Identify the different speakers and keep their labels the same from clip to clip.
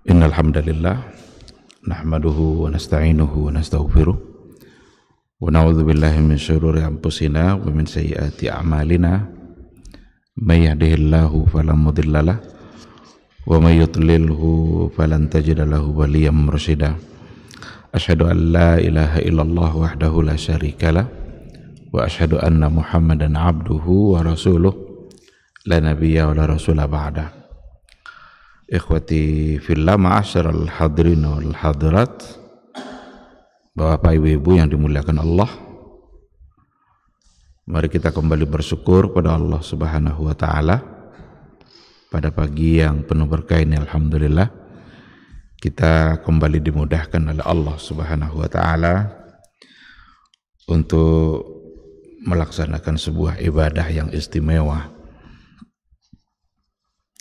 Speaker 1: Innal hamdalillah nahmaduhu wa nasta'inuhu wa nastaghfiruh wa na'udzu billahi min syururi anfusina wa min sayyiati a'malina may yahdihillahu fala mudhillalah wa may yudlilhu falan tajida lahu waliyyan mursyida. Asyhadu an la ilaha illallah wahdahu la syarikalah wa asyhadu anna Muhammadan abduhu wa rasuluh la nabiyya wa la rasula ba'da. Ikhwati fillah, ma'asyiral hadirin wal hadirat, Bapak Ibu yang dimuliakan Allah, mari kita kembali bersyukur pada Allah Subhanahu wa taala pada pagi yang penuh berkah ini. Alhamdulillah kita kembali dimudahkan oleh Allah Subhanahu wa taala untuk melaksanakan sebuah ibadah yang istimewa.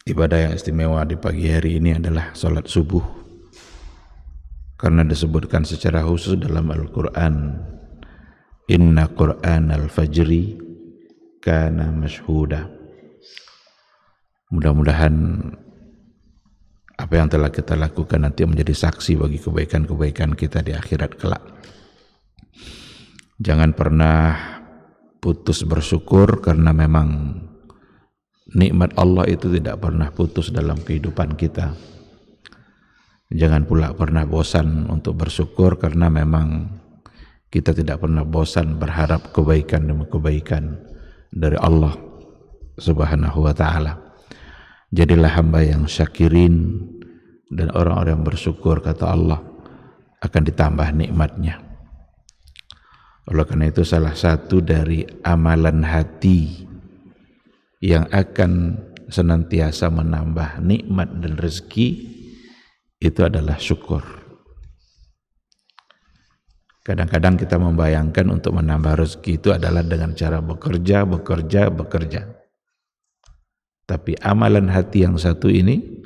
Speaker 1: Ibadah yang istimewa di pagi hari ini adalah salat subuh, karena disebutkan secara khusus dalam Al-Quran, inna Qur'anal fajri kana mashhuda. Mudah-mudahan apa yang telah kita lakukan nanti menjadi saksi bagi kebaikan-kebaikan kita di akhirat kelak. Jangan pernah putus bersyukur, karena memang nikmat Allah itu tidak pernah putus dalam kehidupan kita. Jangan pula pernah bosan untuk bersyukur, karena memang kita tidak pernah bosan berharap kebaikan demi kebaikan dari Allah Subhanahu wa taala. Jadilah hamba yang syakirin, dan orang-orang yang bersyukur, kata Allah, akan ditambah nikmatnya. Oleh karena itu, salah satu dari amalan hati yang akan senantiasa menambah nikmat dan rezeki itu adalah syukur. Kadang-kadang kita membayangkan untuk menambah rezeki itu adalah dengan cara bekerja. Tapi amalan hati yang satu ini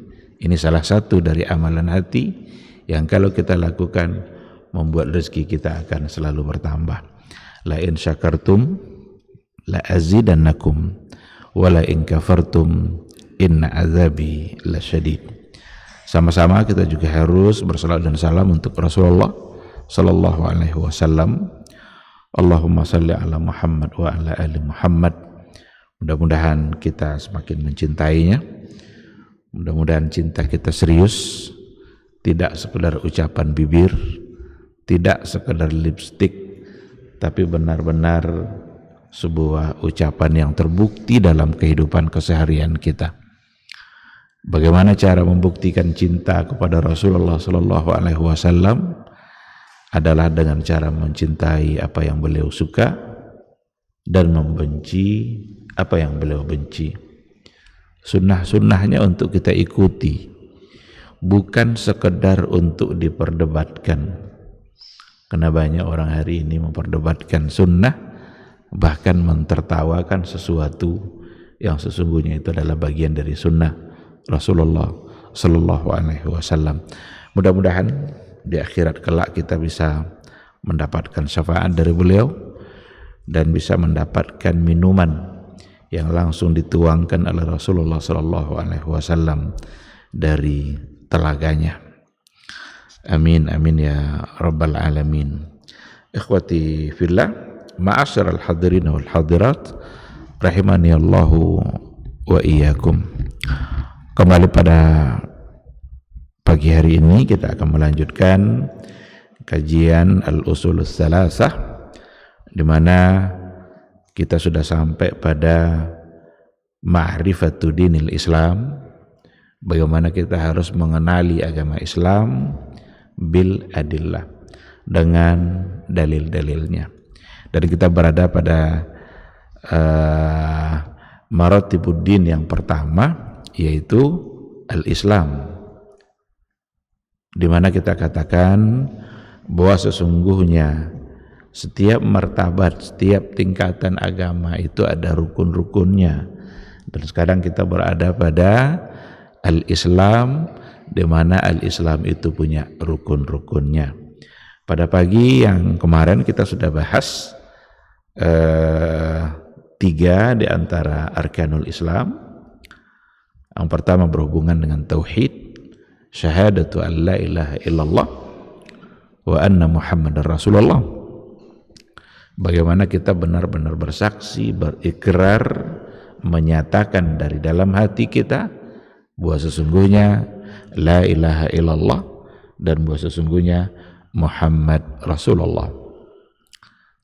Speaker 1: salah satu dari amalan hati yang kalau kita lakukan membuat rezeki kita akan selalu bertambah. La in syakartum la azidannakum wala in kafartum inna azabi lasyadid. Sama-sama kita juga harus bersalawat dan salam untuk Rasulullah sallallahu alaihi wasallam. Allahumma salli ala Muhammad wa ala ali Muhammad. Mudah-mudahan kita semakin mencintainya. Mudah-mudahan cinta kita serius, tidak sekedar ucapan bibir, tidak sekedar lipstik, tapi benar-benar sebuah ucapan yang terbukti dalam kehidupan keseharian kita. Bagaimana cara membuktikan cinta kepada Rasulullah sallallahu alaihi wasallam adalah dengan cara mencintai apa yang beliau suka dan membenci apa yang beliau benci. Sunnah-sunnahnya untuk kita ikuti, bukan sekedar untuk diperdebatkan. Karena banyak orang hari ini memperdebatkan sunnah, bahkan mentertawakan sesuatu yang sesungguhnya itu adalah bagian dari sunnah Rasulullah sallallahu alaihi wasallam. Mudah-mudahan di akhirat kelak kita bisa mendapatkan syafaat dari beliau dan bisa mendapatkan minuman yang langsung dituangkan oleh Rasulullah sallallahu alaihi wasallam dari telaganya. Amin amin ya rabbal alamin. Ikhwati fillah, ma'asyiral hadirin wal hadirat, rahimani Allahu wa iyyakum. Kembali pada pagi hari ini kita akan melanjutkan kajian Al-Usulus Salasah, di mana kita sudah sampai pada ma'rifatu dinil Islam, bagaimana kita harus mengenali agama Islam bil adillah, dengan dalil-dalilnya. Dan kita berada pada maratibuddin yang pertama, yaitu al-Islam, di mana kita katakan bahwa sesungguhnya setiap martabat, setiap tingkatan agama itu ada rukun-rukunnya. Dan sekarang kita berada pada al-Islam, di mana al-Islam itu punya rukun-rukunnya. Pada pagi yang kemarin kita sudah bahas 3 di antara arkanul Islam. Yang pertama berhubungan dengan tauhid, syahadatu an la ilaha illallah wa anna Muhammadar Rasulullah. Bagaimana kita benar-benar bersaksi, berikrar, menyatakan dari dalam hati kita bahwa sesungguhnya la ilaha illallah dan bahwa sesungguhnya Muhammad Rasulullah.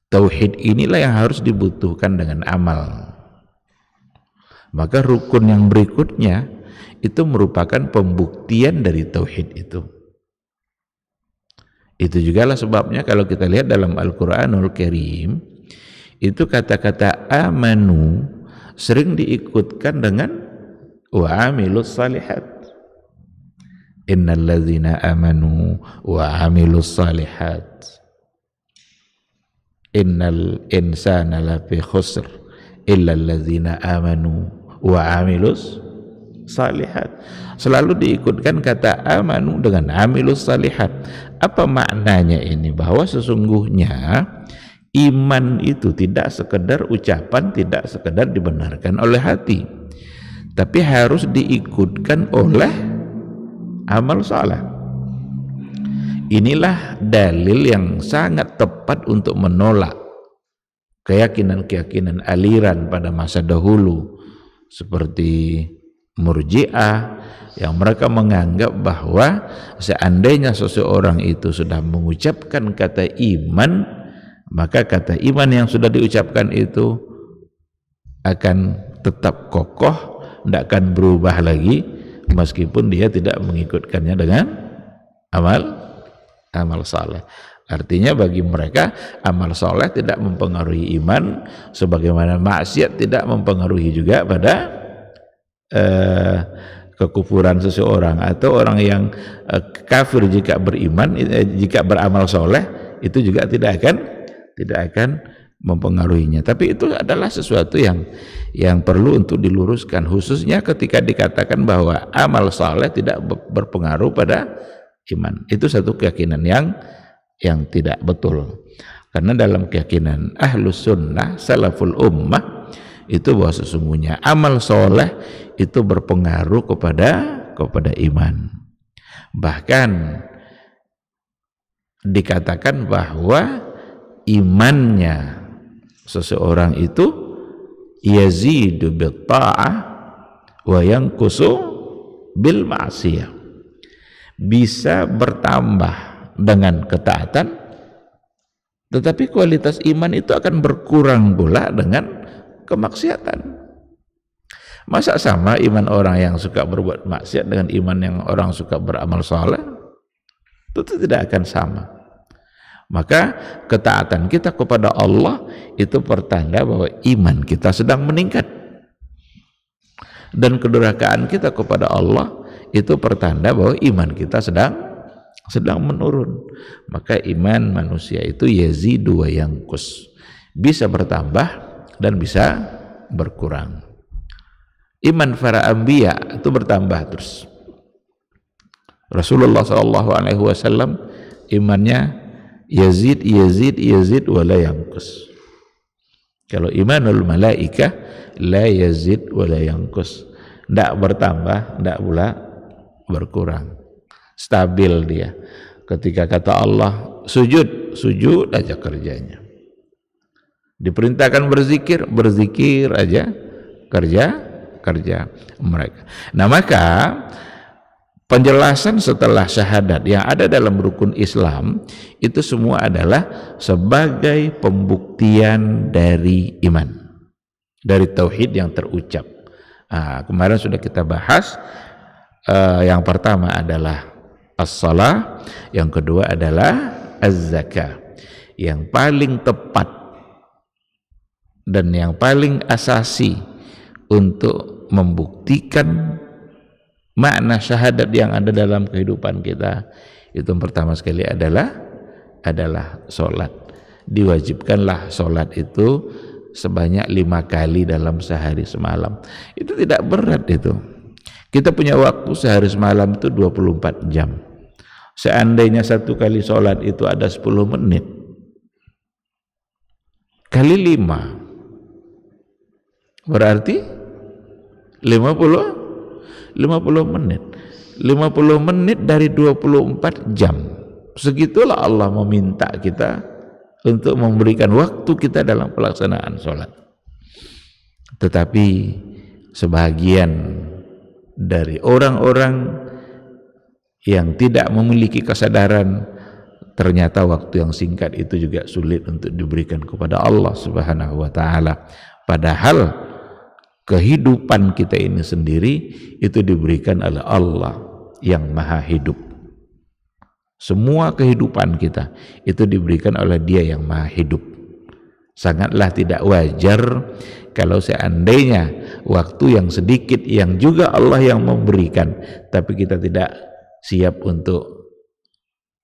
Speaker 1: Tauhid inilah yang harus dibutuhkan dengan amal. Maka rukun yang berikutnya itu merupakan pembuktian dari tauhid itu. Itu juga lah sebabnya kalau kita lihat dalam Al-Quranul Karim, itu kata-kata amanu sering diikutkan dengan wa amilus salihat. Innal ladzina amanu wa amilus salihat innal insana lafi khusr illa alladzina amanu wa amilus salihat. Selalu diikutkan kata amanu dengan amilus salihat. Apa maknanya ini? Bahwa sesungguhnya iman itu tidak sekedar ucapan, tidak sekedar dibenarkan oleh hati, tapi harus diikutkan oleh amal saleh. Inilah dalil yang sangat tepat untuk menolak keyakinan-keyakinan aliran pada masa dahulu seperti Murji'ah, yang mereka menganggap bahwa seandainya seseorang itu sudah mengucapkan kata iman, maka kata iman yang sudah diucapkan itu akan tetap kokoh, tidak akan berubah lagi meskipun dia tidak mengikutkannya dengan amal saleh. Artinya bagi mereka amal saleh tidak mempengaruhi iman, sebagaimana maksiat tidak mempengaruhi juga pada kekufuran seseorang, atau orang yang kafir jika beriman, jika beramal soleh itu juga tidak akan mempengaruhinya. Tapi itu adalah sesuatu yang perlu untuk diluruskan, khususnya ketika dikatakan bahwa amal soleh tidak berpengaruh pada iman. Itu satu keyakinan yang tidak betul, karena dalam keyakinan ahlus sunnah salaful ummah itu bahwa sesungguhnya amal soleh itu berpengaruh kepada iman. Bahkan dikatakan bahwa imannya seseorang itu yazidu bil ta'ah wa yanqusu bil ma'siyah, bisa bertambah dengan ketaatan, tetapi kualitas iman itu akan berkurang pula dengan kemaksiatan. Masa sama iman orang yang suka berbuat maksiat dengan iman yang orang suka beramal saleh? Itu tidak akan sama. Maka ketaatan kita kepada Allah itu pertanda bahwa iman kita sedang meningkat, dan kedurhakaan kita kepada Allah itu pertanda bahwa iman kita sedang menurun. Maka iman manusia itu yazidu wa yanqus, bisa bertambah dan bisa berkurang. Iman para anbiya itu bertambah terus. Rasulullah SAW imannya yazid wa la yanqus. Kalau imanul malaikah la yazid wa la yanqus, tidak bertambah, tidak pula berkurang, stabil dia. Ketika kata Allah sujud aja kerjanya. Diperintahkan berzikir aja kerja mereka. Nah, maka penjelasan setelah syahadat yang ada dalam rukun Islam itu semua adalah sebagai pembuktian dari iman, dari tauhid yang terucap. Kemarin sudah kita bahas, yang pertama adalah as-salah, yang kedua adalah az-zakah. Yang paling tepat dan yang paling asasi untuk membuktikan makna syahadat yang ada dalam kehidupan kita itu pertama sekali adalah sholat. Diwajibkanlah sholat itu sebanyak 5 kali dalam sehari semalam. Itu tidak berat itu. Kita punya waktu sehari semalam itu 24 jam. Seandainya satu kali sholat itu ada 10 menit kali 5 berarti 50 menit. 50 menit dari 24 jam. Segitulah Allah meminta kita untuk memberikan waktu kita dalam pelaksanaan sholat. Tetapi sebahagian dari orang-orang yang tidak memiliki kesadaran, ternyata waktu yang singkat itu juga sulit untuk diberikan kepada Allah Subhanahu wa ta'ala. Padahal kehidupan kita ini sendiri itu diberikan oleh Allah yang maha hidup. Semua kehidupan kita itu diberikan oleh Dia yang maha hidup. Sangatlah tidak wajar kalau seandainya waktu yang sedikit yang juga Allah yang memberikan, tapi kita tidak siap untuk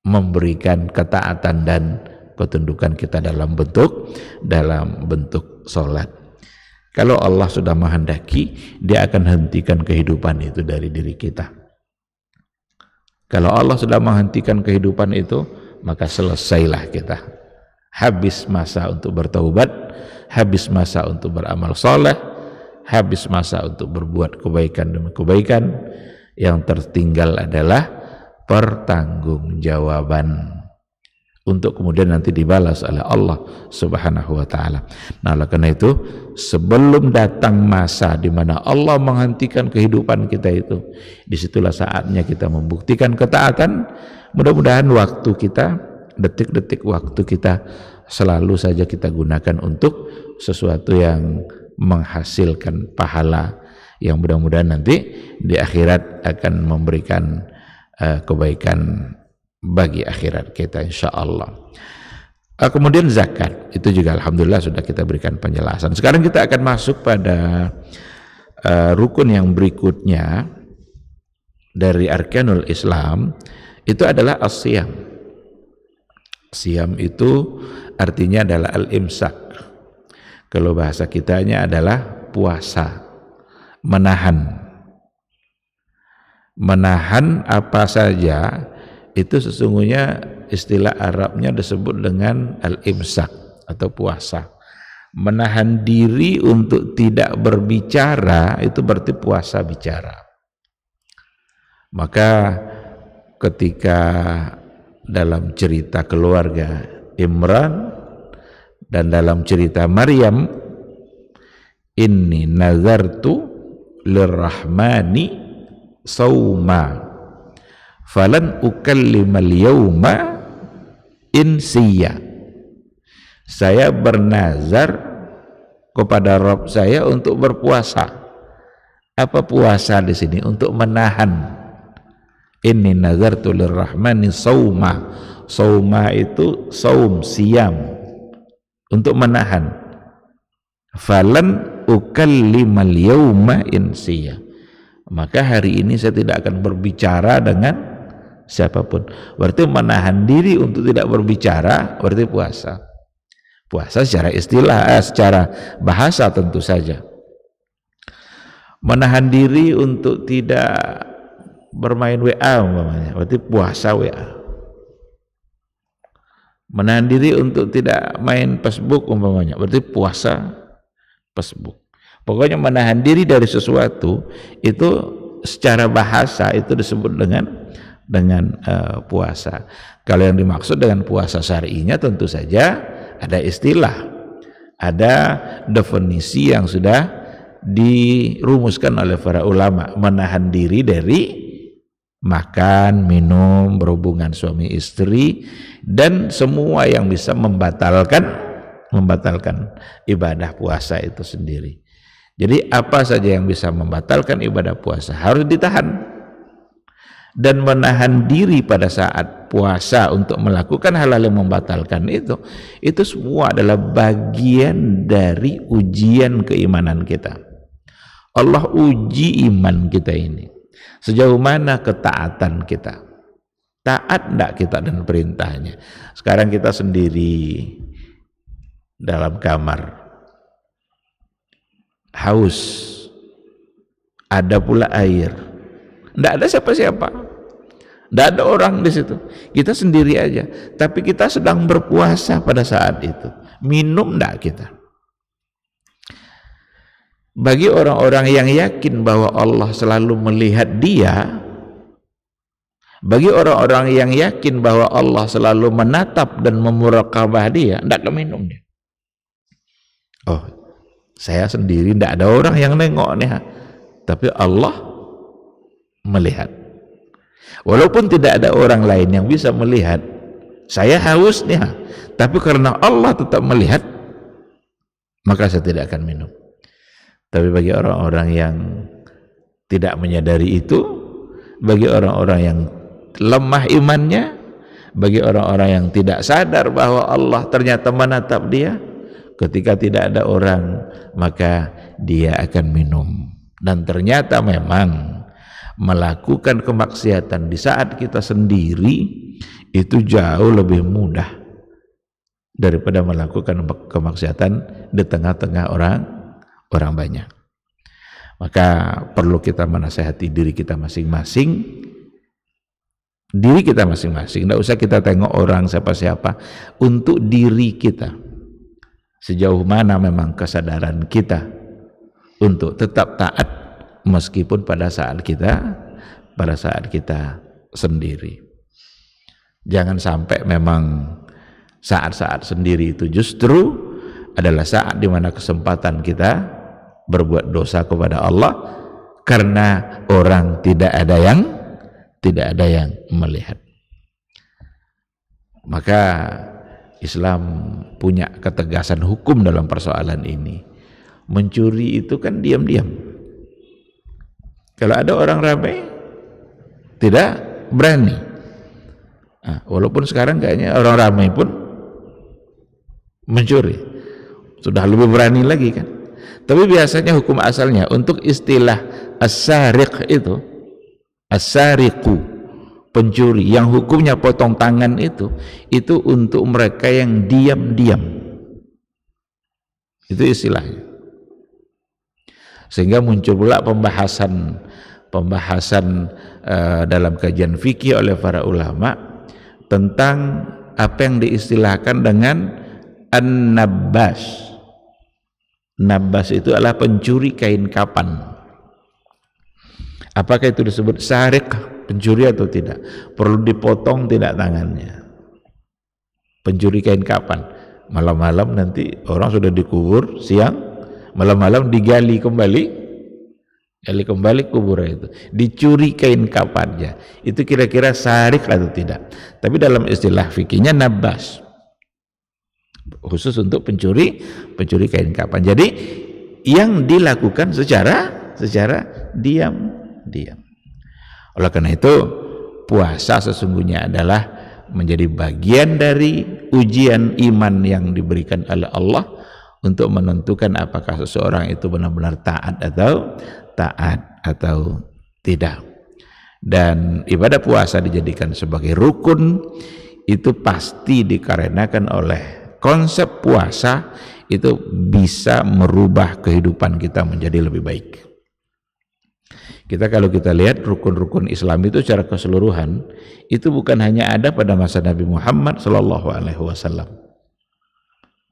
Speaker 1: memberikan ketaatan dan ketundukan kita dalam bentuk sholat. Kalau Allah sudah menghendaki, Dia akan hentikan kehidupan itu dari diri kita. Kalau Allah sudah menghentikan kehidupan itu, maka selesailah kita. Habis masa untuk bertaubat, habis masa untuk beramal soleh, habis masa untuk berbuat kebaikan demi kebaikan. Yang tertinggal adalah pertanggungjawaban untuk kemudian nanti dibalas oleh Allah Subhanahu wa ta'ala. Nah, oleh karena itu, sebelum datang masa di mana Allah menghentikan kehidupan kita itu, disitulah saatnya kita membuktikan ketaatan. Mudah-mudahan waktu kita, detik-detik waktu kita selalu saja kita gunakan untuk sesuatu yang menghasilkan pahala, yang mudah-mudahan nanti di akhirat akan memberikan kebaikan bagi akhirat kita insyaallah. Kemudian zakat itu juga alhamdulillah sudah kita berikan penjelasan. Sekarang kita akan masuk pada rukun yang berikutnya dari arkanul Islam, itu adalah as-siyam. Siyam itu artinya adalah al-imsak. Kalau bahasa kitanya adalah puasa, menahan. Menahan apa saja itu sesungguhnya istilah Arabnya disebut dengan al-imsak atau puasa. Menahan diri untuk tidak berbicara itu berarti puasa bicara. Maka ketika dalam cerita keluarga Imran dan dalam cerita Maryam, inni nazartu lirrahmani sauma falan ukallimal yauma insiya. Saya bernazar kepada Rabb saya untuk berpuasa. Apa puasa di sini? Untuk menahan. Inni nazartu lirrahmani sauma. Sauma itu saum, siam, untuk menahan. Falan ukallimal yauma insiya. Maka hari ini saya tidak akan berbicara dengan siapapun. Berarti menahan diri untuk tidak berbicara berarti puasa. Puasa secara istilah, secara bahasa tentu saja. Menahan diri untuk tidak bermain WA umpamanya, berarti puasa WA. Menahan diri untuk tidak main Facebook umpamanya, berarti puasa Facebook. Pokoknya menahan diri dari sesuatu itu secara bahasa itu disebut dengan puasa. Kalau yang dimaksud dengan puasa syar'inya tentu saja ada istilah, ada definisi yang sudah dirumuskan oleh para ulama. Menahan diri dari makan, minum, berhubungan suami istri, dan semua yang bisa membatalkan ibadah puasa itu sendiri. Jadi apa saja yang bisa membatalkan ibadah puasa harus ditahan. Dan menahan diri pada saat puasa untuk melakukan hal-hal yang membatalkan itu semua adalah bagian dari ujian keimanan kita. Allah uji iman kita ini, sejauh mana ketaatan kita, taat enggak kita dan perintahnya. Sekarang kita sendiri dalam kamar, haus, ada pula air, enggak ada siapa-siapa, enggak ada orang di situ, kita sendiri aja, tapi kita sedang berpuasa pada saat itu. Minum enggak kita? Bagi orang-orang yang yakin bahwa Allah selalu melihat dia, Bagi orang-orang yang yakin bahwa Allah selalu menatap dan memuraqabah dia, tidak keminum dia. Oh, saya sendiri tidak ada orang yang nengok nih, tapi Allah melihat. Walaupun tidak ada orang lain yang bisa melihat, saya haus nih, tapi karena Allah tetap melihat, maka saya tidak akan minum. Tapi bagi orang-orang yang tidak menyadari itu, bagi orang-orang yang lemah imannya, bagi orang-orang yang tidak sadar bahwa Allah ternyata menatap dia, ketika tidak ada orang, maka dia akan minum. Dan ternyata memang melakukan kemaksiatan di saat kita sendiri itu jauh lebih mudah daripada melakukan kemaksiatan di tengah-tengah orang banyak. Maka perlu kita menasihati diri kita masing-masing. Diri kita masing-masing, tidak usah kita tengok orang siapa-siapa. Untuk diri kita, sejauh mana memang kesadaran kita untuk tetap taat meskipun pada saat kita sendiri. Jangan sampai memang saat-saat sendiri itu justru adalah saat di mana kesempatan kita berbuat dosa kepada Allah karena orang tidak ada yang melihat. Maka Islam punya ketegasan hukum dalam persoalan ini. Mencuri itu kan diam-diam. Kalau ada orang ramai tidak berani. Walaupun sekarang kayaknya orang ramai pun mencuri, sudah lebih berani lagi kan. Tapi biasanya hukum asalnya untuk istilah as-sariq itu, as-sariqu, pencuri yang hukumnya potong tangan itu untuk mereka yang diam-diam. Itu istilahnya. Sehingga muncul pula pembahasan dalam kajian fikih oleh para ulama tentang apa yang diistilahkan dengan an-nabbas. Nabbas itu adalah pencuri kain kapan. Apakah itu disebut sariq, pencuri atau tidak? Perlu dipotong tidak tangannya. Pencuri kain kapan? Malam-malam nanti orang sudah dikubur, siang malam-malam digali kembali kuburan itu, dicuri kain kapannya. Itu kira-kira sariq atau tidak? Tapi dalam istilah fikihnya nabbas, khusus untuk pencuri kain kapan. Jadi yang dilakukan secara diam. Oleh karena itu puasa sesungguhnya adalah menjadi bagian dari ujian iman yang diberikan oleh Allah untuk menentukan apakah seseorang itu benar-benar taat atau tidak. Dan ibadah puasa dijadikan sebagai rukun itu pasti dikarenakan oleh konsep puasa itu bisa merubah kehidupan kita menjadi lebih baik. Kalau kita lihat rukun-rukun Islam itu secara keseluruhan itu bukan hanya ada pada masa Nabi Muhammad SAW.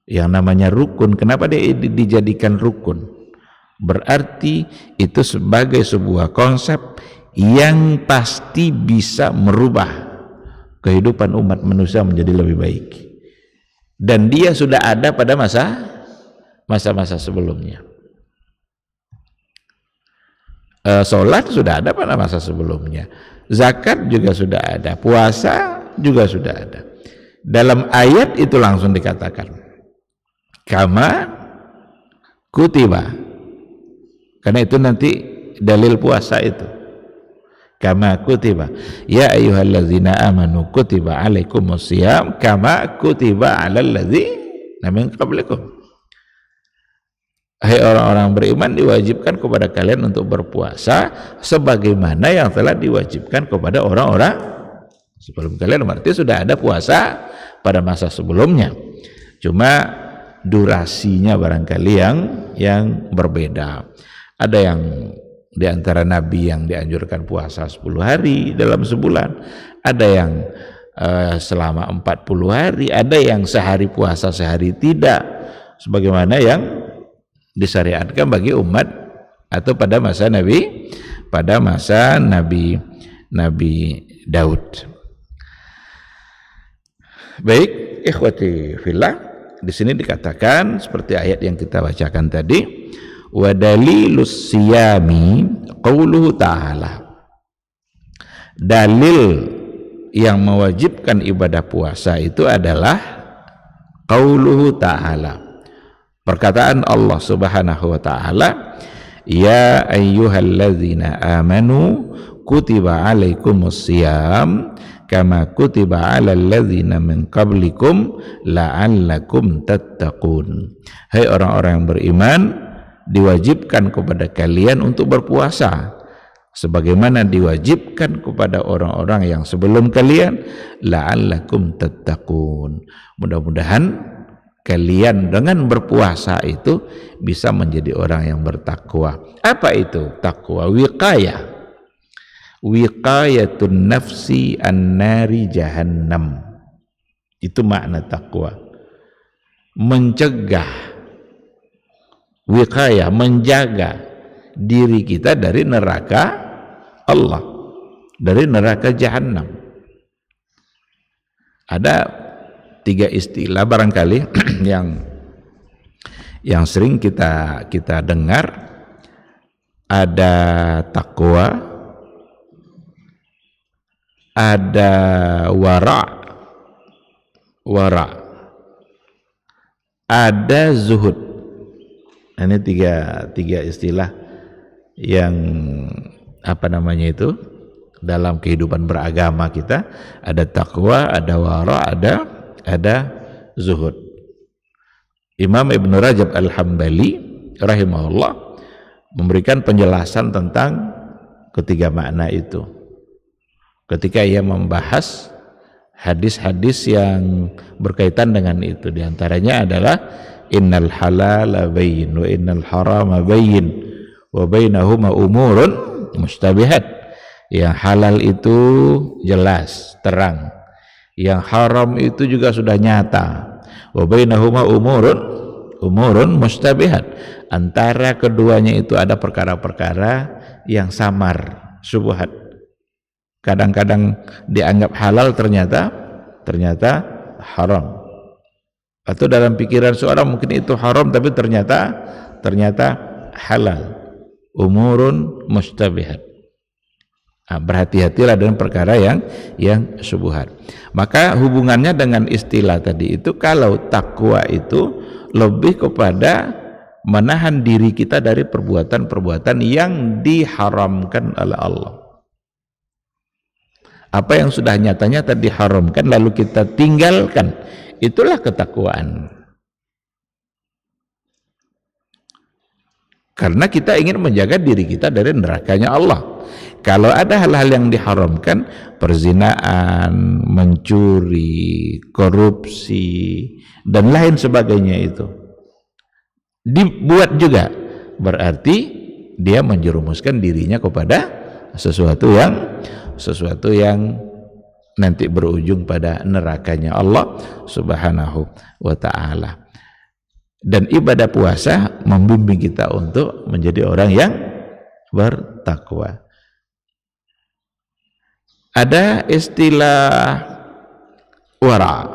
Speaker 1: Yang namanya rukun, kenapa dia dijadikan rukun? Berarti itu sebagai sebuah konsep yang pasti bisa merubah kehidupan umat manusia menjadi lebih baik. Dan dia sudah ada pada masa-masa sebelumnya. Sholat sudah ada pada masa sebelumnya, zakat juga sudah ada, puasa juga sudah ada. Dalam ayat itu langsung dikatakan kama kutiba, karena itu nanti dalil puasa itu kama kutiba ya ayyuhallazina amanu kutiba alaikumusiyam kama kutiba alal ladzina min qablikum. Hai orang-orang beriman, diwajibkan kepada kalian untuk berpuasa sebagaimana yang telah diwajibkan kepada orang-orang sebelum kalian. Berarti sudah ada puasa pada masa sebelumnya, cuma durasinya barangkali yang berbeda. Ada yang di antara nabi yang dianjurkan puasa 10 hari dalam sebulan, ada yang selama 40 hari, ada yang sehari puasa sehari tidak, sebagaimana yang disyariatkan bagi umat atau pada masa Nabi Nabi Daud. Baik, ikhwati fillah, di sini dikatakan seperti ayat yang kita bacakan tadi, wa dalilus siyami qauluhu ta'ala. Dalil yang mewajibkan ibadah puasa itu adalah qauluhu ta'ala, perkataan Allah Subhanahu wa ta'ala, ya ayyuhalladzina amanu kutiba alaikumus siyam kama kutiba alal ladzina min qablikum la'allakum tattaqun. Hai orang-orang yang beriman, diwajibkan kepada kalian untuk berpuasa sebagaimana diwajibkan kepada orang-orang yang sebelum kalian, la'allakum tattaqun. Mudah-mudahan kalian dengan berpuasa itu bisa menjadi orang yang bertakwa. Apa itu takwa? Wiqayah. Wiqayatun nafsi an-nari jahannam. Itu makna takwa. Mencegah, wiqayah, menjaga diri kita dari neraka Allah, dari neraka jahannam. Ada 3 istilah barangkali yang sering kita dengar. Ada takwa, ada wara, ada zuhud. Ini tiga istilah yang dalam kehidupan beragama kita. Ada takwa, ada wara, ada zuhud. Imam Ibn Rajab Al-Hambali rahimahullah memberikan penjelasan tentang ketiga makna itu ketika ia membahas hadis-hadis yang berkaitan dengan itu. Di antaranya adalah innal halala bayyin wa innal harama bayyin wa bainahuma umurun mustabihat. Yang halal itu jelas, terang. Yang haram itu juga sudah nyata. Wa bainahuma umurun mustabihat. Antara keduanya itu ada perkara-perkara yang samar, syubhat. Kadang-kadang dianggap halal, ternyata haram. Atau dalam pikiran seorang mungkin itu haram tapi ternyata halal. Umurun mustabihat. Berhati-hatilah dengan perkara yang syubhat. Maka hubungannya dengan istilah tadi itu, kalau takwa itu lebih kepada menahan diri kita dari perbuatan-perbuatan yang diharamkan oleh Allah. Apa yang sudah nyata-nyata diharamkan lalu kita tinggalkan, itulah ketakwaan. Karena kita ingin menjaga diri kita dari nerakanya Allah. Kalau ada hal-hal yang diharamkan, perzinaan, mencuri, korupsi, dan lain sebagainya itu dibuat juga, berarti dia menjerumuskan dirinya kepada sesuatu yang nanti berujung pada nerakanya Allah Subhanahu wa ta'ala. Dan ibadah puasa membimbing kita untuk menjadi orang yang bertakwa. Ada istilah wara.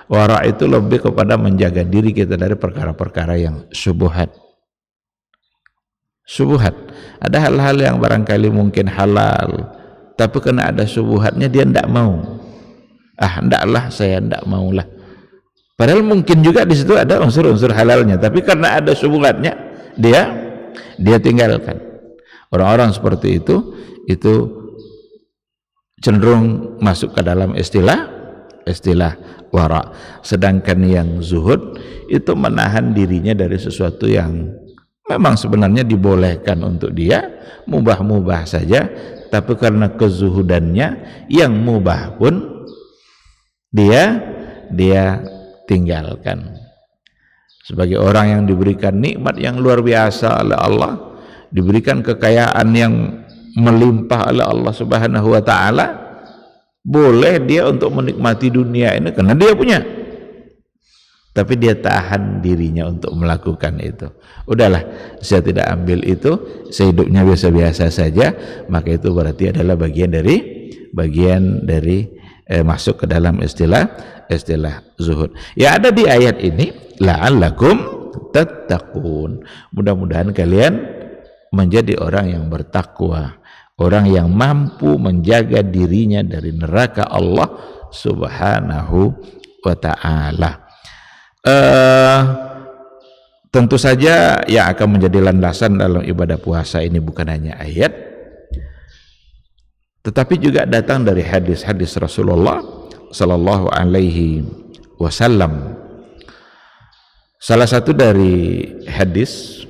Speaker 1: Wara itu lebih kepada menjaga diri kita dari perkara-perkara yang syubhat. Ada hal-hal yang barangkali mungkin halal, tapi karena ada syubhatnya dia tidak mau. Ndaklah, saya tidak maulah. Padahal mungkin juga di situ ada unsur-unsur halalnya, tapi karena ada syubhatnya dia tinggalkan. Orang-orang seperti itu cenderung masuk ke dalam istilah wara. Sedangkan yang zuhud itu menahan dirinya dari sesuatu yang memang sebenarnya dibolehkan untuk dia, mubah-mubah saja, tapi karena kezuhudannya yang mubah pun dia tinggalkan. Sebagai orang yang diberikan nikmat yang luar biasa oleh Allah, diberikan kekayaan yang melimpah oleh Allah Subhanahu wa ta'ala, boleh dia untuk menikmati dunia ini karena dia punya. tapi dia tahan dirinya untuk melakukan itu. Udahlah, saya tidak ambil itu, saya hidupnya biasa-biasa saja, maka itu berarti adalah bagian dari masuk ke dalam istilah zuhud. Ya ada di ayat ini, la'allakum tattaqun. Mudah-mudahan kalian menjadi orang yang bertakwa, orang yang mampu menjaga dirinya dari neraka Allah Subhanahu wa ta'ala. Tentu saja yang akan menjadi landasan dalam ibadah puasa ini bukan hanya ayat, tetapi juga datang dari hadis-hadis Rasulullah sallallahu alaihi wasallam. Salah satu dari hadis,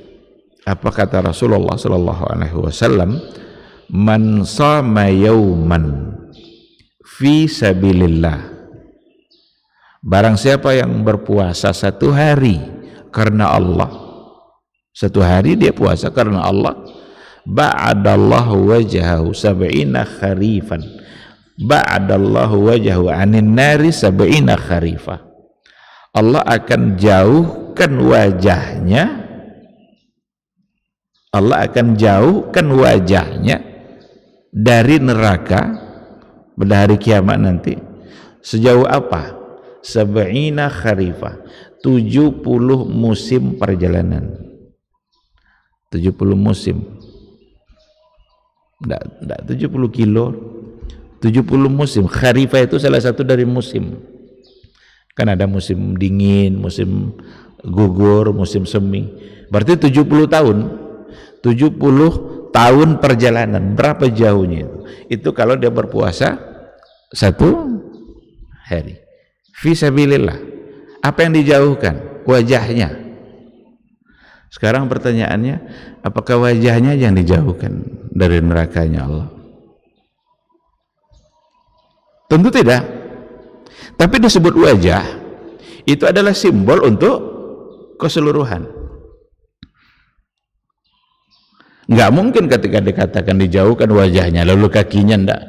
Speaker 1: apa kata Rasulullah sallallahu alaihi wasallam, man shama yauman fi sabilillah, barang siapa yang berpuasa satu hari karena Allah, satu hari dia puasa karena Allah, ba'adallahu wajhahu sab'ina kharifan, ba'adallahu wajhahu anin nari sab'ina kharifah, Allah akan jauhkan wajahnya, Allah akan jauhkan wajahnya dari neraka pada hari kiamat nanti sejauh apa? Sab'ina kharifah, 70 musim perjalanan. 70 musim, enggak 70 kilo, 70 musim. Kharifah itu salah satu dari musim. Kan ada musim dingin, musim gugur, musim semi. Berarti 70 tahun. 70 tahun perjalanan. Berapa jauhnya itu? Itu kalau dia berpuasa satu hari. Fisabilillah. Apa yang dijauhkan? Wajahnya. Sekarang pertanyaannya, apakah wajahnya yang dijauhkan dari nerakanya Allah? Tentu tidak. Tapi disebut wajah, itu adalah simbol untuk keseluruhan. Nggak mungkin ketika dikatakan dijauhkan wajahnya lalu kakinya enggak.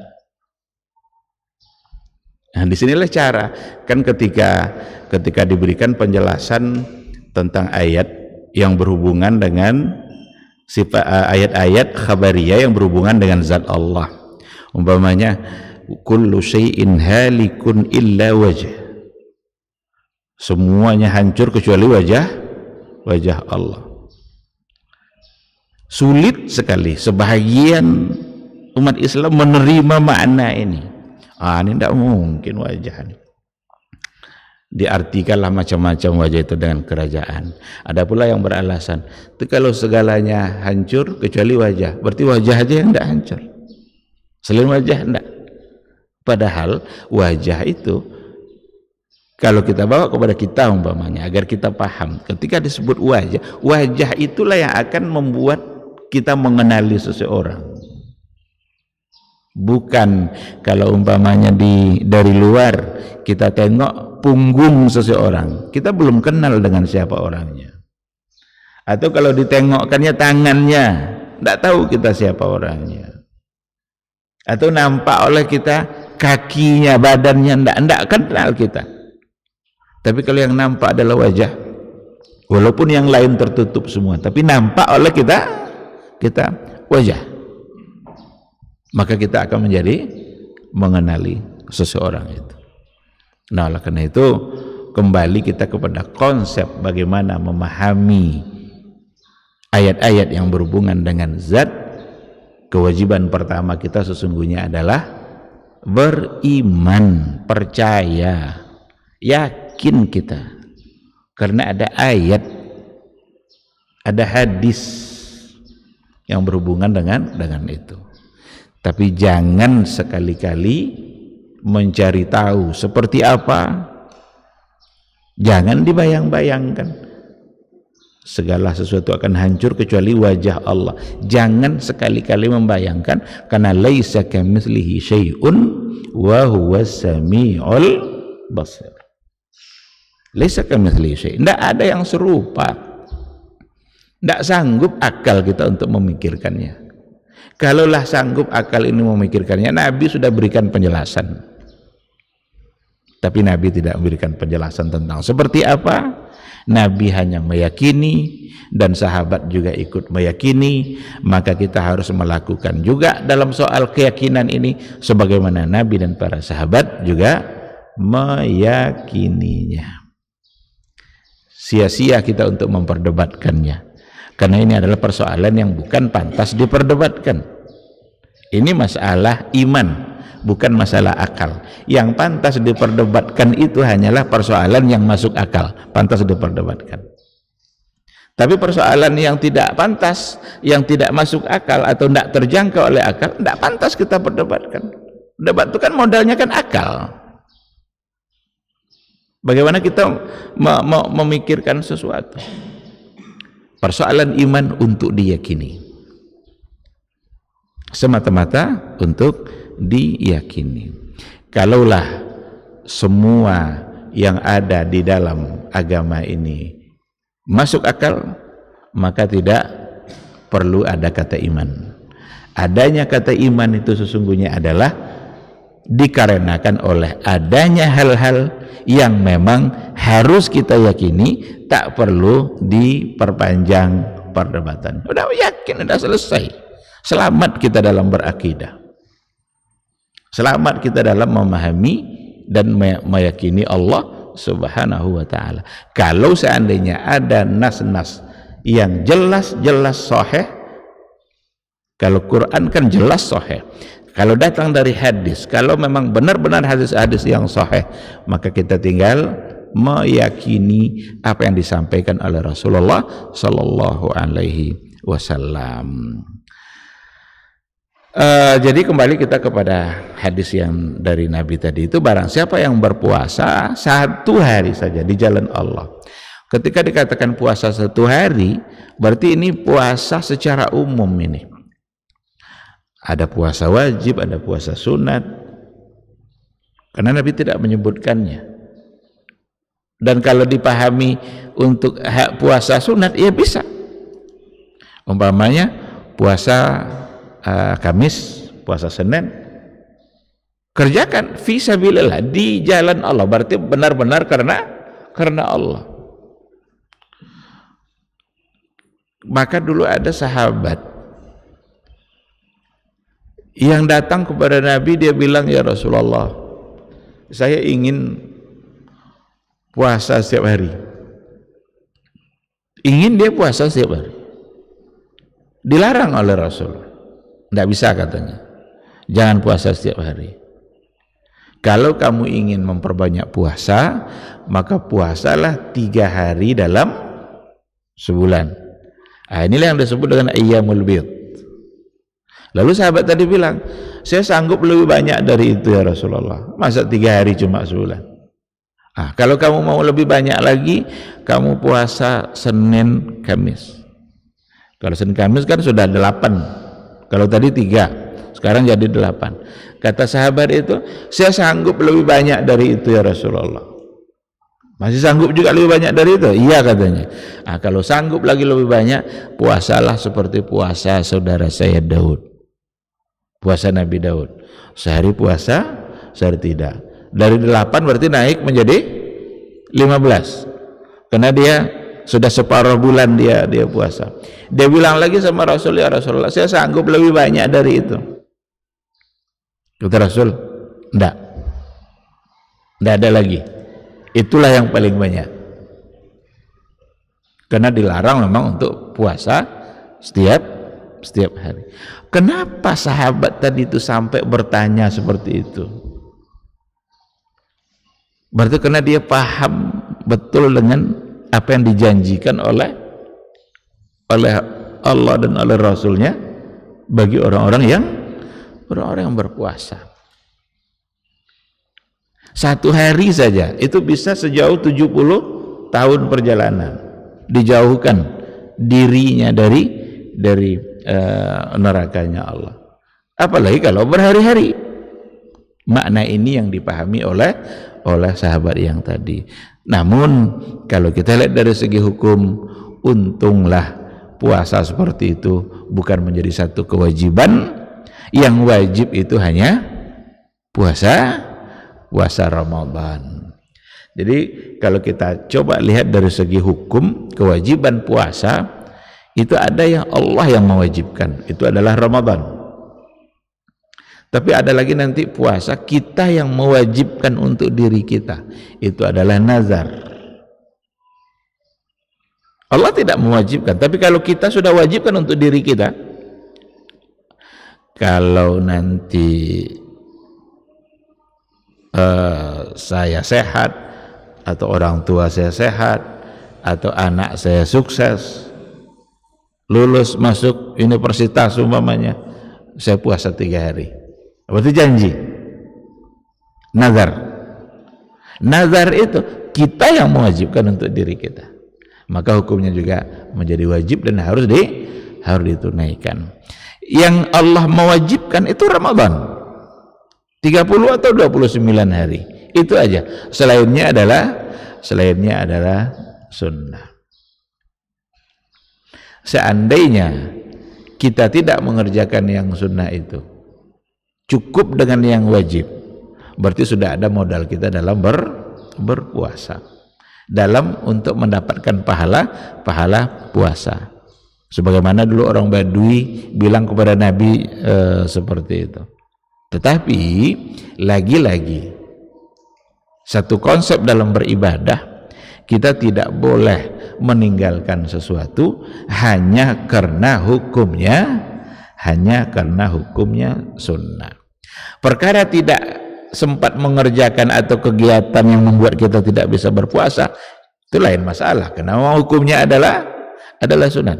Speaker 1: Nah, disinilah cara kan ketika diberikan penjelasan tentang ayat yang berhubungan dengan sifat ayat-ayat khabariyah yang berhubungan dengan zat Allah. Umpamanya kullu syai'in halikun illa wajh. Semuanya hancur kecuali wajah Allah. Sulit sekali sebahagian umat Islam menerima makna ini. Ini tidak mungkin wajah ini. Diartikanlah macam-macam wajah itu dengan kerajaan. Ada pula yang beralasan, itu kalau segalanya hancur kecuali wajah, berarti wajah aja yang tidak hancur. Selain wajah tidak. Padahal wajah itu kalau kita bawa kepada kita umpamanya agar kita paham, ketika disebut wajah itulah yang akan membuat kita mengenali seseorang. Bukan kalau umpamanya dari luar kita tengok punggung seseorang, kita belum kenal dengan siapa orangnya. Atau kalau ditengokkannya tangannya, tidak tahu kita siapa orangnya. Atau nampak oleh kita kakinya, badannya, tidak kenal kita. Tapi kalau yang nampak adalah wajah, walaupun yang lain tertutup semua, tapi nampak oleh kita wajah, maka kita akan mengenali seseorang itu. Nah, oleh karena itu kembali kita kepada konsep bagaimana memahami ayat-ayat yang berhubungan dengan zat. Kewajiban pertama kita sesungguhnya adalah beriman, percaya, yakin kita, karena ada ayat, ada hadis yang berhubungan dengan itu. Tapi jangan sekali-kali mencari tahu seperti apa, jangan dibayang-bayangkan segala sesuatu akan hancur kecuali wajah Allah. Jangan sekali-kali membayangkan, karena laisa kamitslihi syai'un wa huwas samiul basir. Laisa kamitslihi syai', tidak ada yang serupa. Tidak sanggup akal kita untuk memikirkannya. Kalaulah sanggup akal ini memikirkannya, Nabi sudah berikan penjelasan. Tapi Nabi tidak memberikan penjelasan tentang seperti apa. Nabi hanya meyakini dan sahabat juga ikut meyakini, maka kita harus melakukan juga dalam soal keyakinan ini sebagaimana Nabi dan para sahabat juga meyakininya. Sia-sia kita untuk memperdebatkannya, karena ini adalah persoalan yang bukan pantas diperdebatkan. Ini masalah iman, bukan masalah akal. Yang pantas diperdebatkan itu hanyalah persoalan yang masuk akal, pantas diperdebatkan. Tapi persoalan yang tidak pantas, yang tidak masuk akal atau tidak terjangkau oleh akal, tidak pantas kita perdebatkan. Debat itu kan modalnya kan akal. Bagaimana kita memikirkan sesuatu? Persoalan iman untuk diyakini, semata-mata untuk diyakini. Kalaulah semua yang ada di dalam agama ini masuk akal, maka tidak perlu ada kata iman. Adanya kata iman itu sesungguhnya adalah dikarenakan oleh adanya hal-hal yang memang harus kita yakini, tak perlu diperpanjang perdebatan. Udah yakin, udah selesai. Selamat kita dalam berakidah, selamat kita dalam memahami dan meyakini Allah Subhanahu wa ta'ala. Kalau seandainya ada nas-nas yang jelas-jelas sahih, kalau Quran kan jelas sahih, kalau datang dari hadis, kalau memang benar-benar hadis-hadis yang sahih, maka kita tinggal meyakini apa yang disampaikan oleh Rasulullah sallallahu alaihi wasallam. Jadi kembali kita kepada hadis yang dari Nabi tadi itu, barang siapa yang berpuasa 1 hari saja di jalan Allah. Ketika dikatakan puasa 1 hari, berarti ini puasa secara umum ini. Ada puasa wajib, ada puasa sunat. Karena Nabi tidak menyebutkannya. Dan kalau dipahami untuk puasa sunat, ya bisa. Umpamanya puasa Kamis, puasa Senin, kerjakan fisabilillah di jalan Allah, berarti benar-benar karena Allah. Maka dulu ada sahabat yang datang kepada Nabi, dia bilang, ya Rasulullah, saya ingin puasa setiap hari. Ingin dia puasa setiap hari, dilarang oleh Rasul. Tidak bisa katanya, jangan puasa setiap hari. Kalau kamu ingin memperbanyak puasa, maka puasalah 3 hari dalam sebulan. Inilah yang disebut dengan ayyamul bid. Lalu sahabat tadi bilang, saya sanggup lebih banyak dari itu ya Rasulullah, masa 3 hari cuma sebulan. Kalau kamu mau lebih banyak lagi, kamu puasa Senin Kamis. Kalau Senin Kamis kan sudah 8, kalau tadi 3, sekarang jadi 8. Kata sahabat itu, saya sanggup lebih banyak dari itu ya Rasulullah. Masih sanggup juga lebih banyak dari itu? Iya katanya. Kalau sanggup lagi lebih banyak, puasalah seperti puasa saudara saya Daud, puasa Nabi Daud. Sehari puasa, sehari tidak. Dari 8 berarti naik menjadi 15, karena dia sudah separuh bulan dia puasa. Dia bilang lagi sama Rasul, ya Rasulullah, saya sanggup lebih banyak dari itu. Kata Rasul, enggak ada lagi, itulah yang paling banyak. Karena dilarang memang untuk puasa setiap hari. Kenapa sahabat tadi itu sampai bertanya seperti itu? Berarti karena dia paham betul dengan apa yang dijanjikan oleh Allah dan oleh Rasulnya bagi orang-orang yang berpuasa. 1 hari saja itu bisa sejauh 70 tahun perjalanan, dijauhkan dirinya dari nerakanya Allah. Apalagi kalau berhari-hari. Makna ini yang dipahami oleh sahabat yang tadi. Namun kalau kita lihat dari segi hukum, untunglah puasa seperti itu bukan menjadi satu kewajiban. Yang wajib itu hanya puasa puasa Ramadan. Jadi kalau kita coba lihat dari segi hukum kewajiban puasa, itu ada yang Allah yang mewajibkan, itu adalah Ramadan. Tapi ada lagi nanti puasa kita yang mewajibkan untuk diri kita, itu adalah nazar. Allah tidak mewajibkan, tapi kalau kita sudah wajibkan untuk diri kita, kalau nanti saya sehat, atau orang tua saya sehat, atau anak saya sukses, lulus masuk universitas umpamanya, saya puasa 3 hari. Berarti janji. Nazar. Nazar itu kita yang mewajibkan untuk diri kita. Maka hukumnya juga menjadi wajib dan harus ditunaikan. Yang Allah mewajibkan itu Ramadan. 30 atau 29 hari. Itu aja. Selainnya adalah sunnah. Seandainya kita tidak mengerjakan yang sunnah itu, cukup dengan yang wajib, berarti sudah ada modal kita dalam berpuasa, dalam untuk mendapatkan pahala puasa. Sebagaimana dulu orang Badui bilang kepada Nabi seperti itu. Tetapi lagi-lagi satu konsep dalam beribadah, kita tidak boleh meninggalkan sesuatu hanya karena hukumnya sunnah. Perkara tidak sempat mengerjakan atau kegiatan yang membuat kita tidak bisa berpuasa, itu lain masalah, karena hukumnya adalah sunat.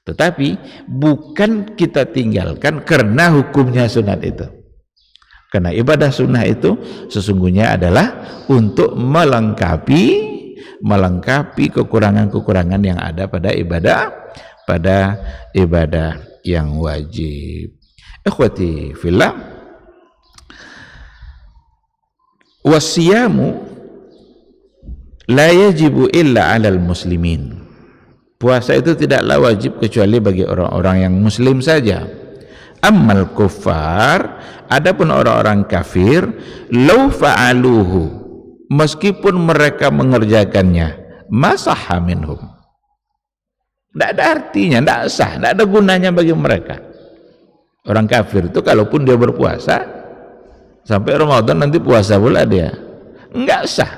Speaker 1: Tetapi bukan kita tinggalkan karena hukumnya sunat itu. Karena ibadah sunnah itu sesungguhnya adalah untuk melengkapi kekurangan-kekurangan yang ada pada ibadah yang wajib. Ikhwati fillah, wasiyamu la yajibu illa 'alal muslimin. Puasa itu tidaklah wajib kecuali bagi orang-orang yang muslim saja. Ammal kuffar, adapun orang-orang kafir, law fa'aluhu, meskipun mereka mengerjakannya, masahha minhum, tidak ada artinya, tidak sah, tidak ada gunanya bagi mereka. Orang kafir itu kalaupun dia berpuasa sampai Ramadan nanti puasa pula dia, enggak sah.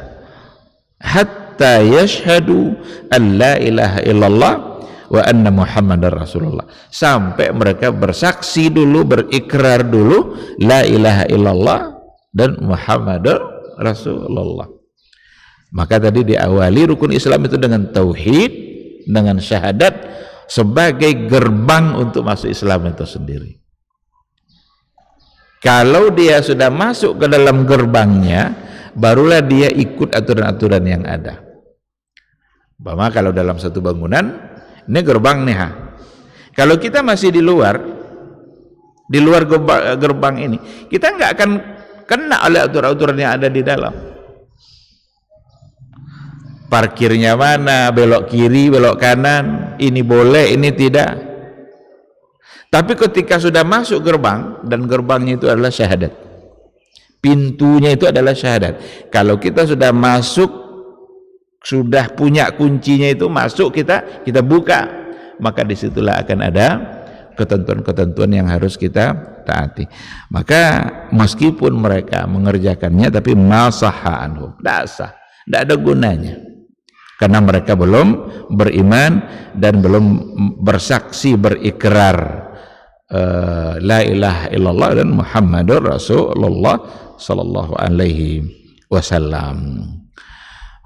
Speaker 1: Hatta yashhadu an la ilaha illallah wa anna Muhammadar Rasulullah, sampai mereka bersaksi dulu, berikrar dulu la ilaha illallah dan Muhammadar Rasulullah. Maka tadi diawali rukun Islam itu dengan tauhid, dengan syahadat sebagai gerbang untuk masuk Islam itu sendiri. Kalau dia sudah masuk ke dalam gerbangnya, barulah dia ikut aturan-aturan yang ada. Bahwa kalau dalam satu bangunan, ini gerbang nih, kalau kita masih di luar gerbang ini, kita nggak akan kena oleh aturan-aturan yang ada di dalam. Parkirnya mana, belok kiri, belok kanan, ini boleh, ini tidak. Tapi ketika sudah masuk gerbang, dan gerbangnya itu adalah syahadat, pintunya itu adalah syahadat. Kalau kita sudah masuk, sudah punya kuncinya itu, masuk, kita buka, maka disitulah akan ada ketentuan-ketentuan yang harus kita taati. Maka meskipun mereka mengerjakannya, tapi masahha anhum, tidak sah, tidak ada gunanya, karena mereka belum beriman dan belum bersaksi, berikrar la ilaha illallah dan Muhammadur Rasulullah sallallahu alaihi wasallam.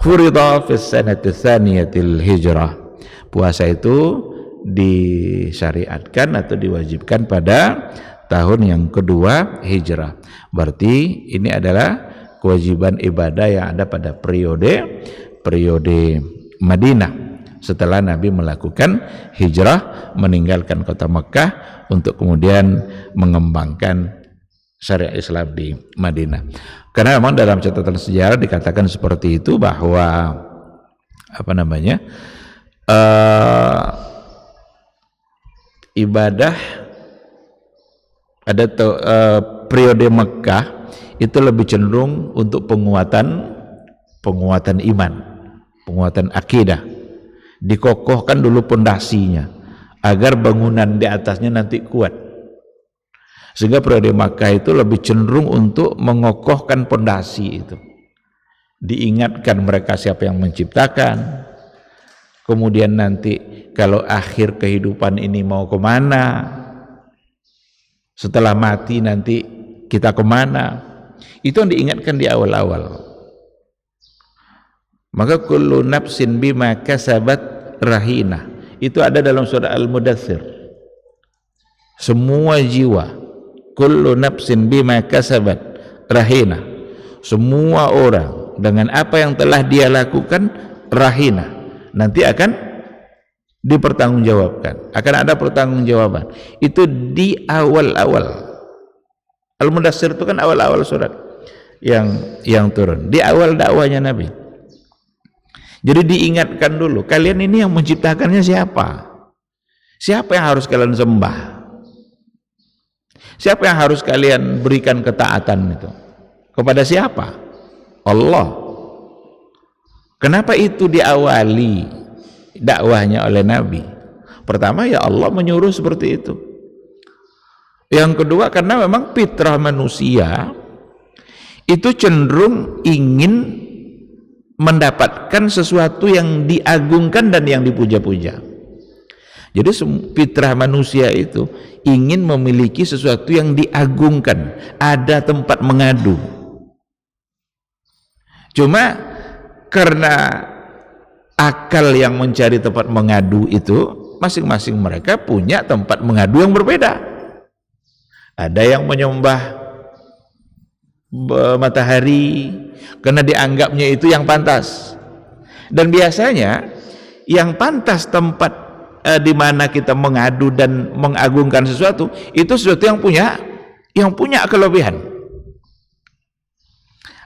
Speaker 1: Furida fi sanati tsaniyatil hijrah, puasa itu disyariatkan atau diwajibkan pada tahun yang kedua hijrah. Berarti ini adalah kewajiban ibadah yang ada pada periode Madinah setelah Nabi melakukan hijrah, meninggalkan kota Mekah untuk kemudian mengembangkan syariat Islam di Madinah. Karena memang dalam catatan sejarah dikatakan seperti itu, bahwa ibadah ada periode Mekah itu lebih cenderung untuk penguatan iman, penguatan akidah. Dikokohkan dulu pondasinya agar bangunan di atasnya nanti kuat. Sehingga periode Makkah itu lebih cenderung untuk mengokohkan pondasi itu. Diingatkan mereka siapa yang menciptakan, kemudian nanti kalau akhir kehidupan ini mau kemana, setelah mati nanti kita kemana, itu yang diingatkan di awal-awal. Maka kullu nafsin bima kasabat rahina, itu ada dalam surah Al-Mudaththir. Semua jiwa, kullu nafsin bima kasabat rahina, semua orang dengan apa yang telah dia lakukan rahina, nanti akan dipertanggungjawabkan, akan ada pertanggungjawaban. Itu di awal-awal. Al-Mudaththir itu kan awal-awal surat yang turun, di awal dakwahnya Nabi. Jadi diingatkan dulu, kalian ini yang menciptakannya siapa? Siapa yang harus kalian sembah? Siapa yang harus kalian berikan ketaatan itu? Kepada siapa? Allah. Kenapa itu diawali dakwahnya oleh Nabi? Pertama, ya Allah menyuruh seperti itu. Yang kedua, karena memang fitrah manusia itu cenderung ingin mendapatkan sesuatu yang diagungkan dan yang dipuja-puja. Jadi fitrah manusia itu ingin memiliki sesuatu yang diagungkan, ada tempat mengadu. Cuma karena akal yang mencari tempat mengadu itu, masing-masing mereka punya tempat mengadu yang berbeda. Ada yang menyembah matahari karena dianggapnya itu yang pantas, dan biasanya yang pantas tempat di mana kita mengadu dan mengagungkan sesuatu itu sesuatu yang punya kelebihan.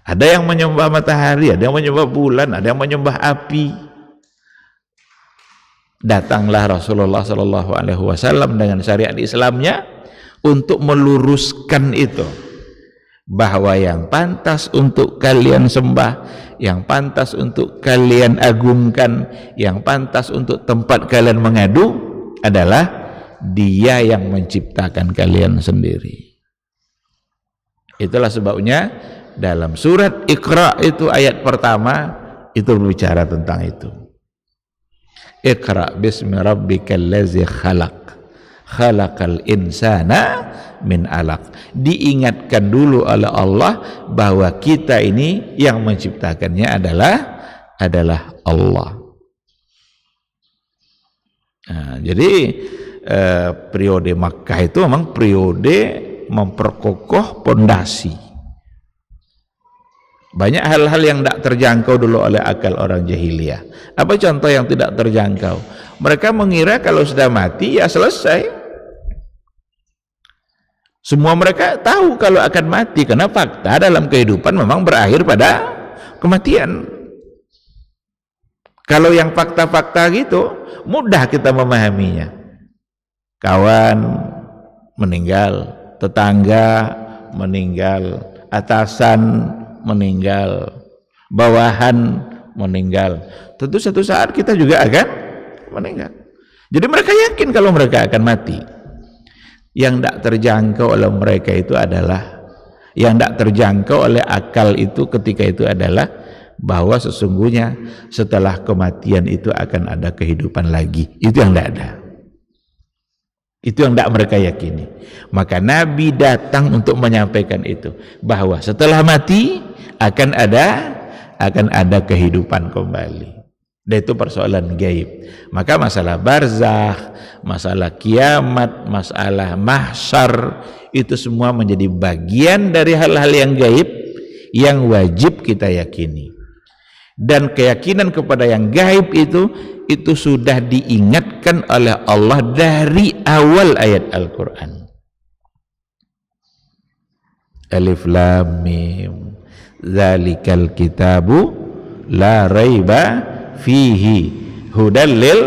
Speaker 1: Ada yang menyembah matahari, ada yang menyembah bulan, ada yang menyembah api. Datanglah Rasulullah SAW dengan syariat Islamnya untuk meluruskan itu, bahwa yang pantas untuk kalian sembah, yang pantas untuk kalian agungkan, yang pantas untuk tempat kalian mengadu adalah Dia yang menciptakan kalian sendiri. Itulah sebabnya dalam surat Iqra itu ayat pertama itu berbicara tentang itu. Iqra bismi rabbikal ladzi khalaq, khalaqal insana min alaq. Diingatkan dulu oleh Allah bahwa kita ini yang menciptakannya adalah Allah. Nah, jadi periode Makkah itu memang periode memperkokoh pondasi. Banyak hal-hal yang tidak terjangkau dulu oleh akal orang jahiliyah. Apa contoh yang tidak terjangkau? Mereka mengira kalau sudah mati ya selesai. Semua mereka tahu kalau akan mati, karena fakta dalam kehidupan memang berakhir pada kematian. Kalau yang fakta-fakta gitu mudah kita memahaminya. Kawan meninggal, tetangga meninggal, atasan meninggal, bawahan meninggal. Tentu satu saat kita juga akan meninggal. Jadi mereka yakin kalau mereka akan mati. Yang tidak terjangkau oleh mereka itu adalah, yang tidak terjangkau oleh akal itu ketika itu adalah bahwa sesungguhnya setelah kematian itu akan ada kehidupan lagi. Itu yang tidak ada. Itu yang tidak mereka yakini. Maka Nabi datang untuk menyampaikan itu, bahwa setelah mati akan ada kehidupan kembali. Dan itu persoalan gaib. Maka masalah barzakh, masalah kiamat, masalah mahsyar, itu semua menjadi bagian dari hal-hal yang gaib yang wajib kita yakini. Dan keyakinan kepada yang gaib itu sudah diingatkan oleh Allah dari awal ayat Al-Quran. Alif Lam Mim, Dzalikal kitabu la raiba fihi hudal lil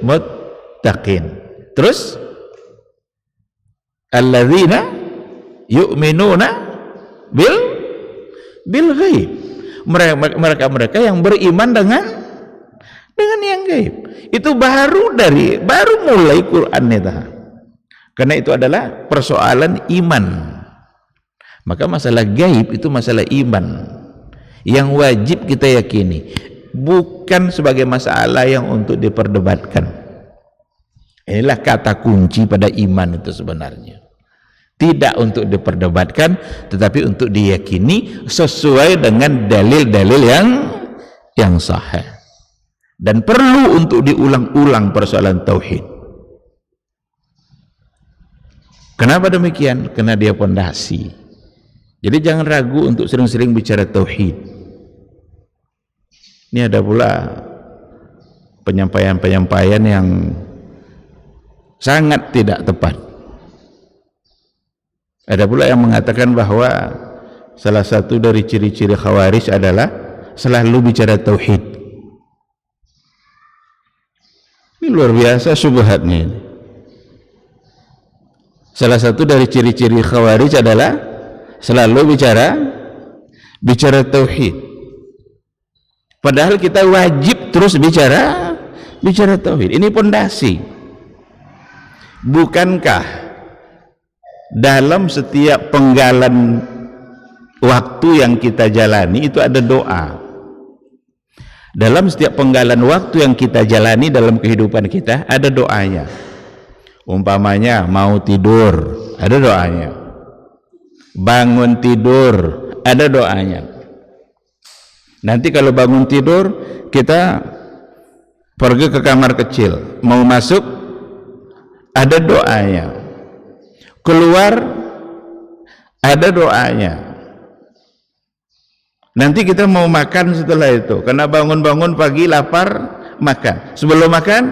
Speaker 1: muttaqin. Terus alladzina yu'minuna bil ghaib. Mereka yang beriman dengan yang gaib. Itu baru mulai Quran itu. Karena itu adalah persoalan iman. Maka masalah gaib itu masalah iman yang wajib kita yakini, bukan sebagai masalah yang untuk diperdebatkan. Inilah kata kunci pada iman itu sebenarnya. Tidak untuk diperdebatkan, tetapi untuk diyakini sesuai dengan dalil-dalil yang sahih. Dan perlu untuk diulang-ulang persoalan tauhid. Kenapa demikian? Karena dia pondasi. Jadi jangan ragu untuk sering-sering bicara tauhid. Ini ada pula penyampaian yang sangat tidak tepat. Ada pula yang mengatakan bahwa salah satu dari ciri-ciri Khawarij adalah selalu bicara tauhid. Ini luar biasa syubhatnya ini. Salah satu dari ciri-ciri Khawarij adalah selalu bicara tauhid. Padahal kita wajib terus bicara tauhid. Ini pondasi. Bukankah dalam setiap penggalan waktu yang kita jalani itu ada doa? Dalam setiap penggalan waktu yang kita jalani dalam kehidupan kita ada doanya. Umpamanya mau tidur, ada doanya. Bangun tidur, ada doanya. Nanti kalau bangun tidur, kita pergi ke kamar kecil, mau masuk, ada doanya. Keluar, ada doanya. Nanti kita mau makan setelah itu, karena bangun-bangun pagi lapar, makan. Sebelum makan,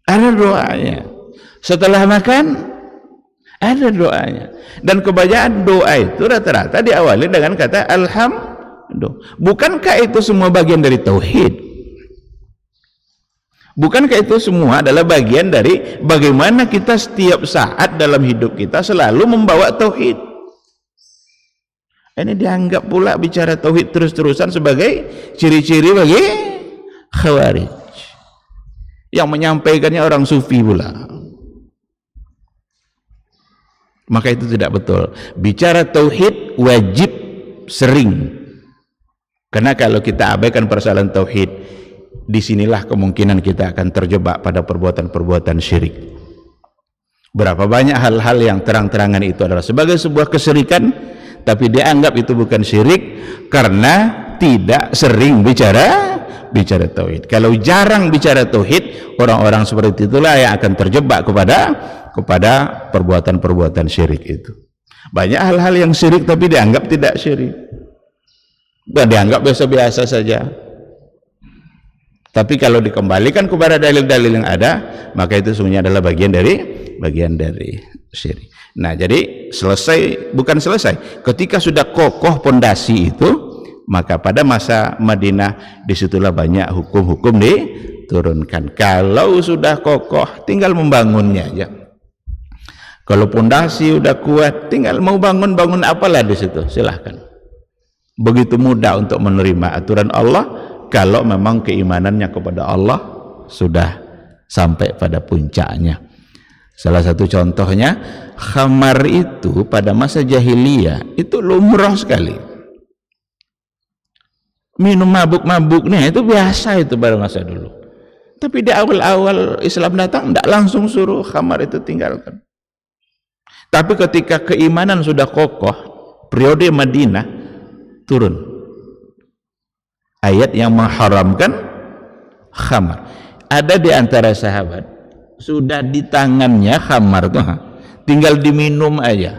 Speaker 1: ada doanya. Setelah makan, ada doanya. Dan kebanyakan doa itu rata-rata diawali dengan kata alhamdulillah. Bukankah itu semua bagian dari tauhid? Bukankah itu semua adalah bagian dari bagaimana kita setiap saat dalam hidup kita selalu membawa tauhid? Ini dianggap pula bicara tauhid terus-terusan sebagai ciri-ciri bagi Khawarij. Yang menyampaikannya orang sufi pula. Maka itu tidak betul. Bicara tauhid wajib sering. Karena kalau kita abaikan persoalan tauhid, disinilah kemungkinan kita akan terjebak pada perbuatan-perbuatan syirik. Berapa banyak hal-hal yang terang-terangan itu adalah sebagai sebuah kesyirikan, tapi dianggap itu bukan syirik karena tidak sering bicara tauhid. Kalau jarang bicara tauhid, orang-orang seperti itulah yang akan terjebak kepada perbuatan-perbuatan syirik itu. Banyak hal-hal yang syirik tapi dianggap tidak syirik, dan dianggap biasa-biasa saja. Tapi kalau dikembalikan kepada dalil-dalil yang ada, maka itu semuanya adalah bagian dari syirik. Nah, jadi bukan selesai. Ketika sudah kokoh pondasi itu, maka pada masa Madinah disitulah banyak hukum-hukum diturunkan. Kalau sudah kokoh, tinggal membangunnya aja. Kalau pondasi udah kuat, tinggal mau bangun apalah di situ, silahkan. Begitu mudah untuk menerima aturan Allah kalau memang keimanannya kepada Allah sudah sampai pada puncaknya. Salah satu contohnya, khamar itu pada masa jahiliyah itu lumrah sekali. Minum mabuk-mabuknya itu biasa itu pada masa dulu. Tapi di awal-awal Islam datang, tidak langsung suruh khamar itu tinggalkan. Tapi ketika keimanan sudah kokoh, periode Madinah turun ayat yang mengharamkan khamar. Ada di antara sahabat sudah di tangannya khamar tuh, tinggal diminum aja.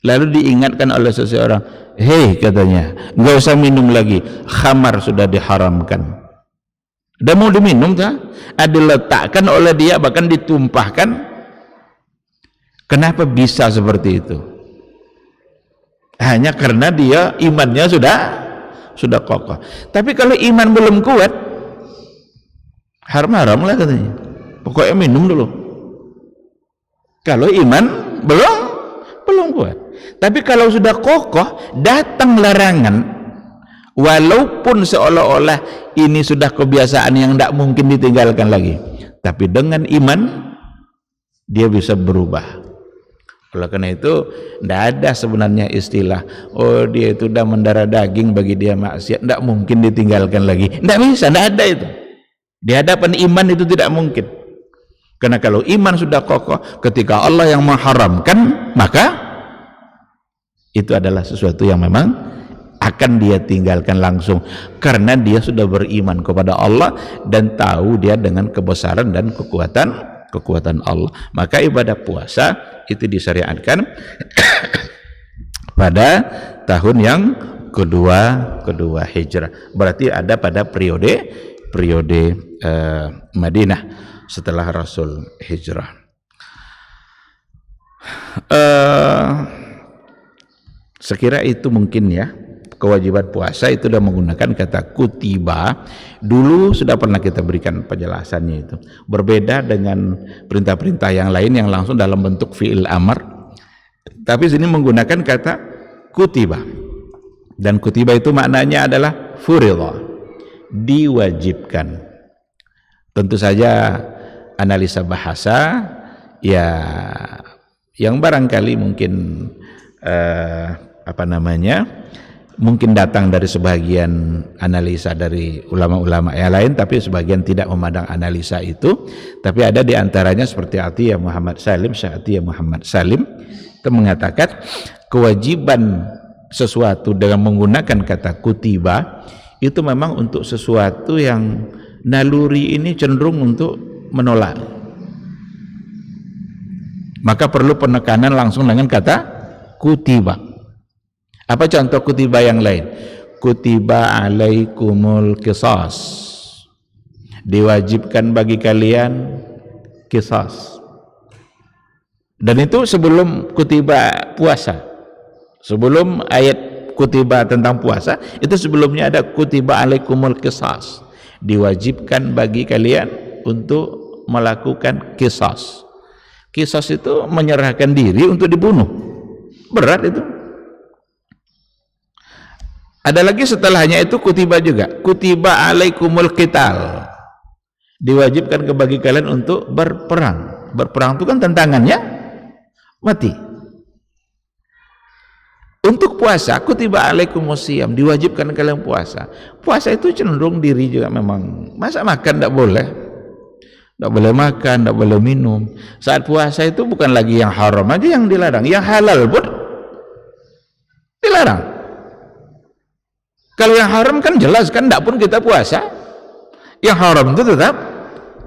Speaker 1: Lalu diingatkan oleh seseorang, hei katanya, nggak usah minum lagi, khamar sudah diharamkan. Udah mau diminum tuh, diletakkan oleh dia, bahkan ditumpahkan. Kenapa bisa seperti itu? Hanya karena dia imannya sudah kokoh. Tapi kalau iman belum kuat, haram lah katanya. Pokoknya minum dulu. Kalau iman belum kuat. Tapi kalau sudah kokoh datang larangan, walaupun seolah-olah ini sudah kebiasaan yang tidak mungkin ditinggalkan lagi, tapi dengan iman dia bisa berubah. Oleh karena itu tidak ada sebenarnya istilah oh dia itu sudah mendarah daging, bagi dia maksiat tidak mungkin ditinggalkan lagi. Tidak bisa, tidak ada itu. Di hadapan iman itu tidak mungkin. Karena kalau iman sudah kokoh, ketika Allah yang mengharamkan, maka itu adalah sesuatu yang memang akan dia tinggalkan langsung, karena dia sudah beriman kepada Allah dan tahu dia dengan kebesaran dan kekuatan Allah. Maka ibadah puasa itu disyariatkan pada tahun yang kedua hijrah. Berarti ada pada periode Madinah setelah Rasul hijrah. Sekira itu mungkin ya, kewajiban puasa itu sudah menggunakan kata kutiba. Dulu sudah pernah kita berikan penjelasannya itu. Berbeda dengan perintah-perintah yang lain yang langsung dalam bentuk fi'il amar. Tapi sini menggunakan kata kutiba. Dan kutiba itu maknanya adalah furidha, diwajibkan. Tentu saja analisa bahasa ya yang barangkali mungkin mungkin datang dari sebagian analisa dari ulama-ulama yang lain, tapi sebagian tidak memandang analisa itu. Tapi ada di antaranya seperti Atiyah Muhammad Salim, Syekh Atiyah Muhammad Salim itu mengatakan kewajiban sesuatu dengan menggunakan kata kutiba itu memang untuk sesuatu yang naluri ini cenderung untuk menolak, maka perlu penekanan langsung dengan kata kutiba. Apa contoh kutiba yang lain? Kutiba alaikumul qisas, diwajibkan bagi kalian qisas. Dan itu sebelum kutiba puasa, sebelum ayat kutiba tentang puasa, itu sebelumnya ada kutiba alaikumul qisas, diwajibkan bagi kalian untuk melakukan qisas. Qisas itu menyerahkan diri untuk dibunuh, berat itu. Ada lagi setelahnya itu kutiba juga, kutiba alaikumul qital, diwajibkan bagi kalian untuk berperang. Berperang itu kan tantangannya mati. Untuk puasa, kutiba alaikumus syiyam, diwajibkan kalian puasa. Puasa itu cenderung diri juga memang, masa makan tidak boleh, tidak boleh makan, tidak boleh minum. Saat puasa itu bukan lagi yang haram aja yang dilarang, yang halal pun dilarang. Kalau yang haram kan jelas kan, tidak pun kita puasa. Yang haram itu tetap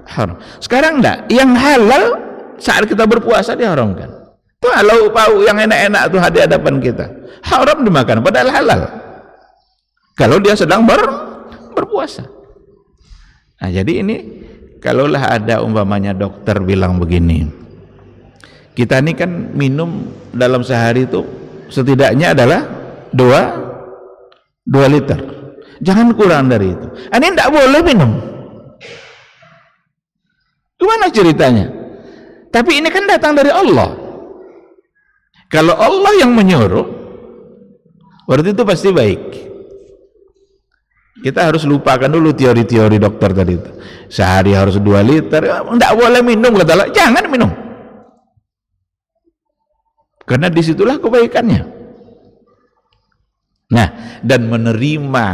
Speaker 1: haram. Sekarang tidak, yang halal saat kita berpuasa diharamkan. Tuh lauk pauk yang enak-enak tuh di hadapan kita, haram dimakan padahal halal kalau dia sedang berpuasa. Nah jadi ini kalaulah ada umpamanya dokter bilang begini, kita ini kan minum dalam sehari itu setidaknya adalah 2 liter, jangan kurang dari itu. Ini tidak boleh minum. Gimana ceritanya? Tapi ini kan datang dari Allah. Kalau Allah yang menyuruh, berarti itu pasti baik. Kita harus lupakan dulu teori-teori dokter tadi itu. Sehari harus 2 liter, tidak boleh minum, kata Allah, jangan minum. Karena disitulah kebaikannya. Nah, dan menerima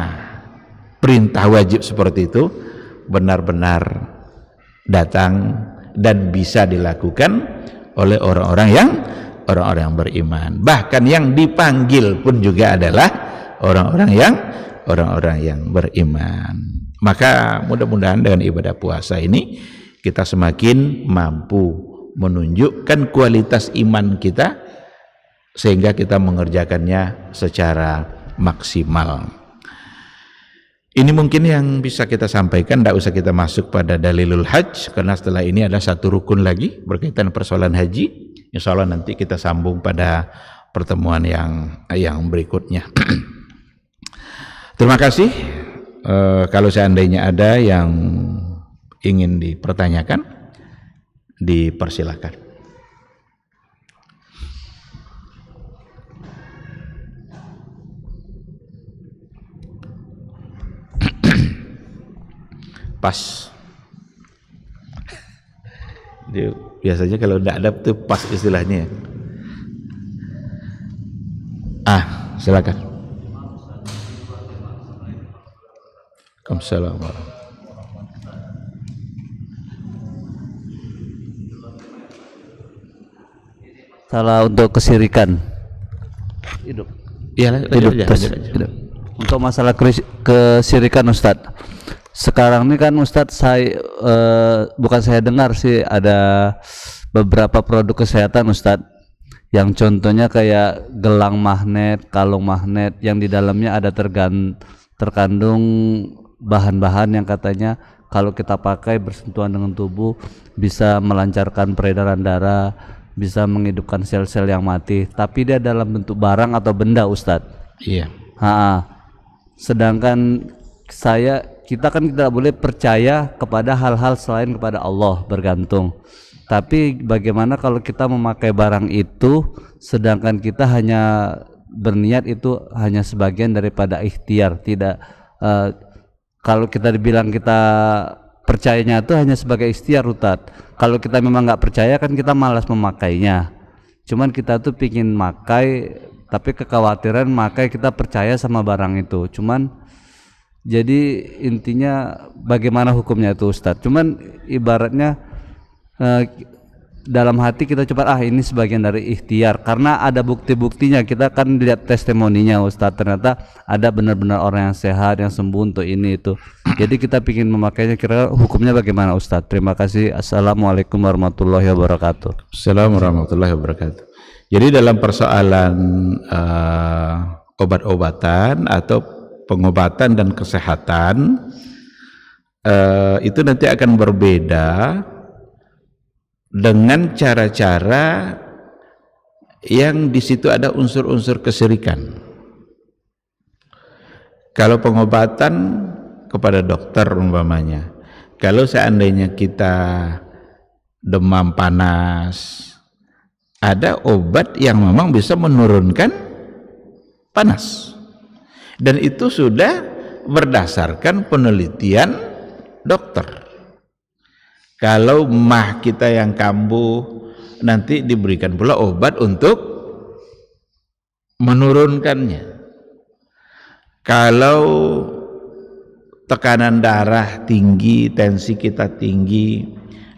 Speaker 1: perintah wajib seperti itu benar-benar datang dan bisa dilakukan oleh orang-orang yang beriman. Bahkan yang dipanggil pun juga adalah orang-orang yang beriman. Maka mudah-mudahan dengan ibadah puasa ini kita semakin mampu menunjukkan kualitas iman kita sehingga kita mengerjakannya secara maksimal. Ini mungkin yang bisa kita sampaikan, tidak usah kita masuk pada dalilul hajj, karena setelah ini ada satu rukun lagi berkaitan persoalan haji. Insya Allah nanti kita sambung pada pertemuan yang berikutnya. Terima kasih. Kalau seandainya ada yang ingin dipertanyakan, dipersilakan. pas. Dia, biasanya kalau tidak adab tuh pas istilahnya. Silakan. Assalamualaikum.
Speaker 2: Salah untuk kesirikan. Hidup.
Speaker 1: Iya,
Speaker 2: Hidup. Untuk masalah kesirikan Ustadz. Sekarang ini kan Ustadz bukan saya dengar sih ada beberapa produk kesehatan Ustadz yang contohnya kayak gelang magnet, kalung magnet yang di dalamnya ada terkandung bahan-bahan yang katanya kalau kita pakai bersentuhan dengan tubuh bisa melancarkan peredaran darah, bisa menghidupkan sel-sel yang mati, tapi dia dalam bentuk barang atau benda Ustadz.
Speaker 1: Iya.
Speaker 2: Sedangkan kita kan tidak boleh percaya kepada hal-hal selain kepada Allah, bergantung. Tapi bagaimana kalau kita memakai barang itu sedangkan kita hanya berniat itu hanya sebagian daripada ikhtiar, tidak kalau kita dibilang kita percayanya itu hanya sebagai ikhtiar Ustadz. Kalau kita memang nggak percaya kan kita malas memakainya. Cuman kita tuh pingin makai, tapi kekhawatiran makai kita percaya sama barang itu. Cuman jadi intinya bagaimana hukumnya itu Ustadz. Cuman ibaratnya dalam hati kita coba ini sebagian dari ikhtiar karena ada bukti-buktinya. Kita kan lihat testimoninya Ustadz, ternyata ada benar-benar orang yang sehat yang sembuh untuk ini itu. Jadi kita ingin memakainya, kira hukumnya bagaimana Ustadz? Terima kasih. Assalamualaikum warahmatullahi wabarakatuh.
Speaker 1: Assalamualaikum warahmatullahi wabarakatuh. Jadi dalam persoalan obat-obatan atau pengobatan dan kesehatan itu nanti akan berbeda dengan cara-cara yang di situ ada unsur-unsur kesyirikan. Kalau pengobatan kepada dokter umpamanya, kalau seandainya kita demam panas, ada obat yang memang bisa menurunkan panas, dan itu sudah berdasarkan penelitian dokter. Kalau mah kita yang kambuh, nanti diberikan pula obat untuk menurunkannya. Kalau tekanan darah tinggi, tensi kita tinggi,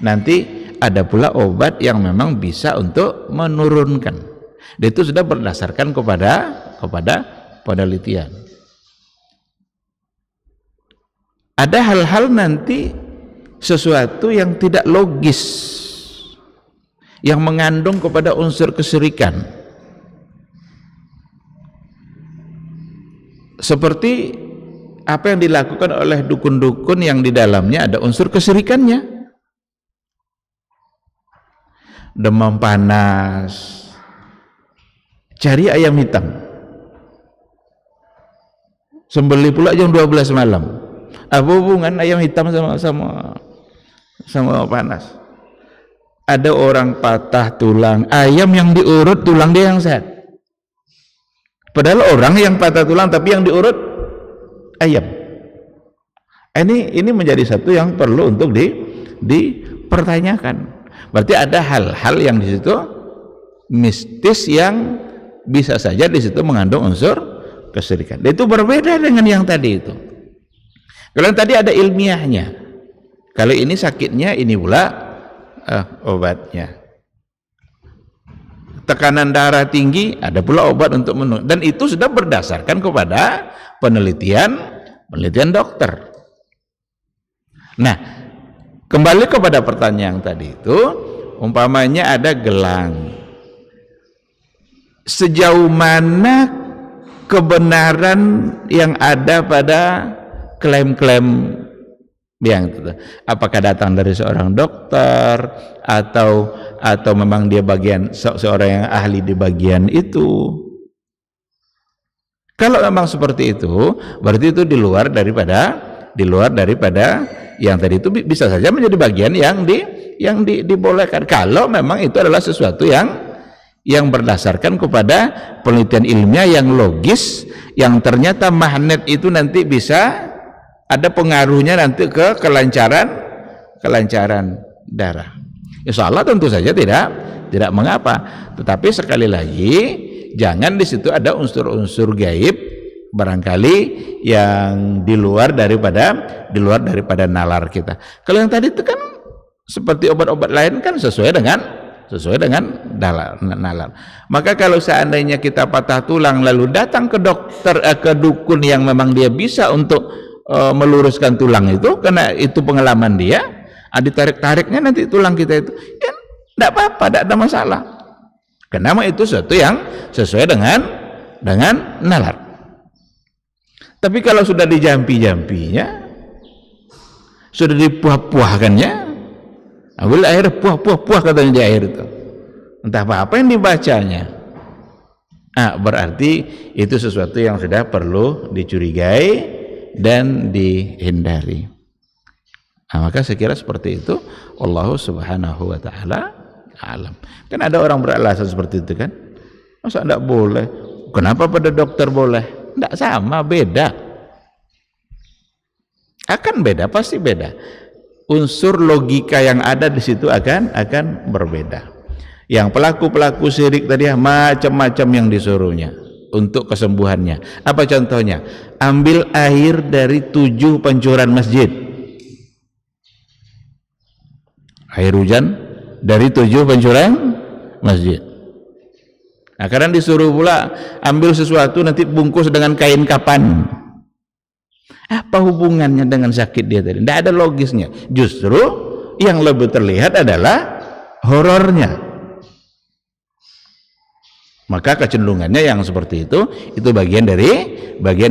Speaker 1: nanti ada pula obat yang memang bisa untuk menurunkan. Dan itu sudah berdasarkan kepada penelitian. Ada hal-hal nanti sesuatu yang tidak logis, yang mengandung kepada unsur kesyirikan, seperti apa yang dilakukan oleh dukun-dukun yang di dalamnya ada unsur kesyirikannya. Demam panas, cari ayam hitam, sembelih pula jam 12 malam. Apa hubungan ayam hitam sama panas? Ada orang patah tulang, ayam yang diurut, tulang dia yang sehat. Padahal orang yang patah tulang tapi yang diurut ayam. Ini menjadi satu yang perlu untuk dipertanyakan. Berarti ada hal-hal yang di situ mistis yang bisa saja di situ mengandung unsur kesyirikan. Dan itu berbeda dengan yang tadi itu. Kalau tadi ada ilmiahnya, kalau ini sakitnya ini pula obatnya. Tekanan darah tinggi ada pula obat untuk menurunkan, dan itu sudah berdasarkan kepada penelitian dokter. Nah, kembali kepada pertanyaan tadi itu, umpamanya ada gelang, sejauh mana kebenaran yang ada pada klaim-klaim yang itu? Apakah datang dari seorang dokter atau memang dia bagian seorang yang ahli di bagian itu? Kalau memang seperti itu, berarti itu di luar daripada yang tadi itu, bisa saja menjadi bagian yang dibolehkan. Kalau memang itu adalah sesuatu yang berdasarkan kepada penelitian ilmiah yang logis, yang ternyata magnet itu nanti bisa ada pengaruhnya nanti ke kelancaran darah. Insya Allah tentu saja tidak mengapa. Tetapi sekali lagi jangan di situ ada unsur-unsur gaib barangkali yang di luar daripada nalar kita. Kalau yang tadi itu kan seperti obat-obat lain kan sesuai dengan nalar. Maka kalau seandainya kita patah tulang lalu datang ke dokter ke dukun yang memang dia bisa untuk meluruskan tulang itu karena itu pengalaman dia, ditarik-tariknya nanti tulang kita itu ya tidak apa-apa, tidak ada masalah. Karena itu sesuatu yang sesuai dengan nalar. Tapi kalau sudah dijampi-jampinya, sudah dipuah-puahkannya, ambil air puah-puah katanya di air itu, entah apa yang dibacanya, berarti itu sesuatu yang sudah perlu dicurigai dan dihindari. Maka saya kira seperti itu. Allah subhanahu wa ta'ala alam. Kan ada orang beralasan seperti itu kan, masa tidak boleh, kenapa pada dokter boleh? Tidak sama, beda, akan beda, pasti beda. Unsur logika yang ada di situ akan berbeda. Yang pelaku syirik tadi macam-macam yang disuruhnya untuk kesembuhannya. Apa contohnya? Ambil air dari 7 pancuran masjid. Air hujan dari 7 pancuran masjid. Nah, kadang disuruh pula ambil sesuatu nanti bungkus dengan kain kapan. Apa hubungannya dengan sakit dia tadi? Tidak ada logisnya. Justru yang lebih terlihat adalah horornya. Maka kecenderungannya yang seperti itu bagian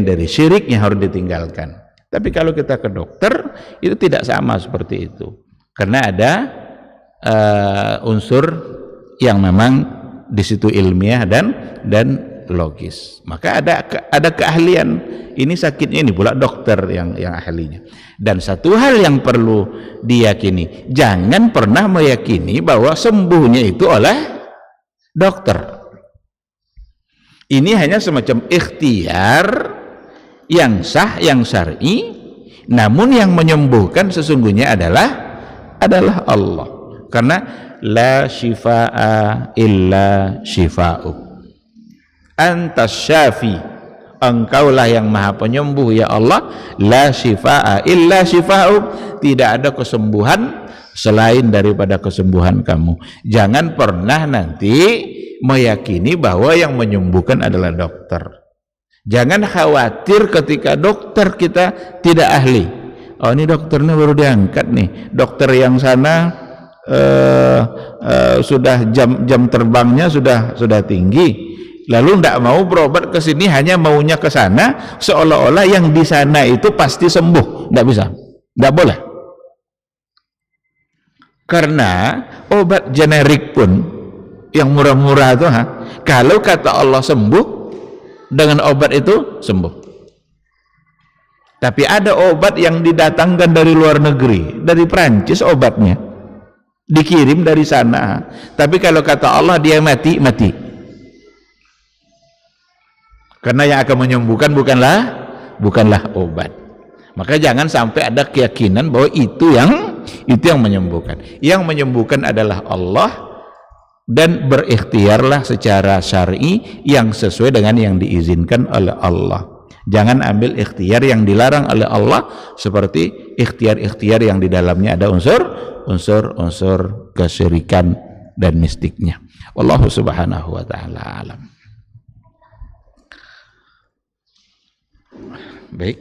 Speaker 1: dari syirik yang harus ditinggalkan. Tapi kalau kita ke dokter itu tidak sama seperti itu, karena ada unsur yang memang di situ ilmiah dan logis. Maka ada keahlian. Ini sakitnya ini pula dokter yang ahlinya. Dan satu hal yang perlu diyakini, jangan pernah meyakini bahwa sembuhnya itu oleh dokter. Ini hanya semacam ikhtiar yang sah, yang syar'i, namun yang menyembuhkan sesungguhnya adalah Allah. Karena la shifaa illa shifa'uk. Antas syafi, engkaulah yang maha penyembuh ya Allah. La shifaa illa shifa'uk, tidak ada kesembuhan selain daripada kesembuhan kamu. Jangan pernah nanti meyakini bahwa yang menyembuhkan adalah dokter. Jangan khawatir ketika dokter kita tidak ahli. Oh, ini dokternya baru diangkat nih, dokter yang sana sudah jam terbangnya sudah tinggi, lalu tidak mau berobat ke sini, hanya maunya ke sana, seolah-olah yang di sana itu pasti sembuh. Tidak bisa, tidak boleh. Karena obat generik pun yang murah-murah itu, kalau kata Allah sembuh, dengan obat itu sembuh. Tapi ada obat yang didatangkan dari luar negeri, dari Prancis obatnya, dikirim dari sana. Tapi kalau kata Allah dia mati. Karena yang akan menyembuhkan bukanlah obat. Maka jangan sampai ada keyakinan bahwa itu yang menyembuhkan. Yang menyembuhkan adalah Allah, dan berikhtiarlah secara syar'i yang sesuai dengan yang diizinkan oleh Allah. Jangan ambil ikhtiar yang dilarang oleh Allah, seperti ikhtiar-ikhtiar yang di dalamnya ada unsur kesyirikan dan mistiknya. Wallahu subhanahu wa ta'ala alam. Baik.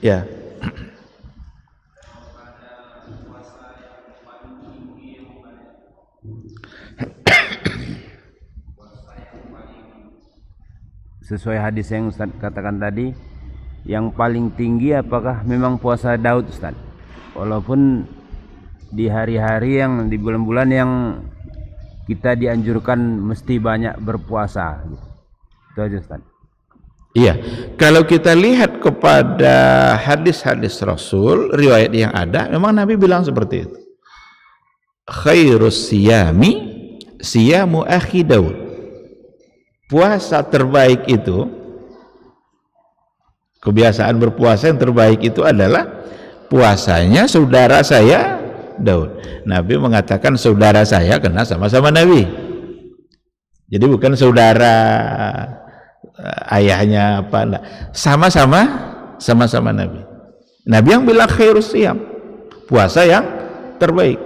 Speaker 1: Ya.
Speaker 3: Sesuai hadis yang Ustaz katakan tadi, yang paling tinggi apakah memang puasa Daud, Ustaz? Walaupun di hari-hari yang di bulan-bulan yang kita dianjurkan mesti banyak berpuasa gitu. Itu aja, Ustaz.
Speaker 1: Iya, kalau kita lihat kepada hadis-hadis Rasul, riwayat yang ada, memang Nabi bilang seperti itu. Khairus siyami siyamu akhi Daud. Puasa terbaik itu Kebiasaan berpuasa yang terbaik itu adalah puasanya saudara saya Daud. Nabi mengatakan saudara saya karena sama-sama Nabi. Jadi bukan saudara ayahnya apa, enggak. Sama-sama Nabi. Nabi yang bilang khairus siyam, puasa yang terbaik.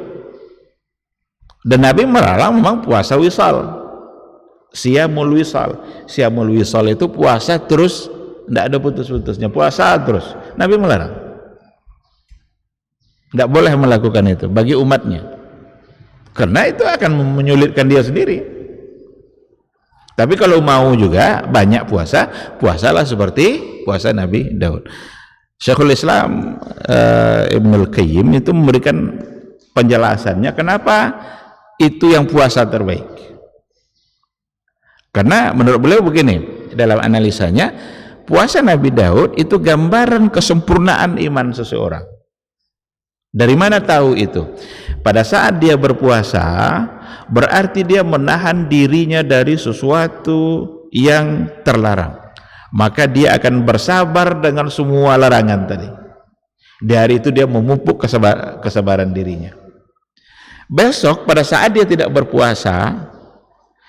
Speaker 1: Dan Nabi melarang memang puasa wisal. Siyamul wisal. Siyamul wisal itu puasa terus, tidak ada putus-putusnya, puasa terus. Nabi melarang. Tidak boleh melakukan itu bagi umatnya, karena itu akan menyulitkan dia sendiri. Tapi kalau mau juga banyak puasa, puasalah seperti puasa Nabi Daud. Syekhul Islam Ibnul Qayyim itu memberikan penjelasannya kenapa itu yang puasa terbaik. Karena menurut beliau begini, dalam analisanya, puasa Nabi Daud itu gambaran kesempurnaan iman seseorang. Dari mana tahu itu? Pada saat dia berpuasa, berarti dia menahan dirinya dari sesuatu yang terlarang. Maka dia akan bersabar dengan semua larangan tadi. Di hari itu dia memupuk kesabaran dirinya. Besok pada saat dia tidak berpuasa,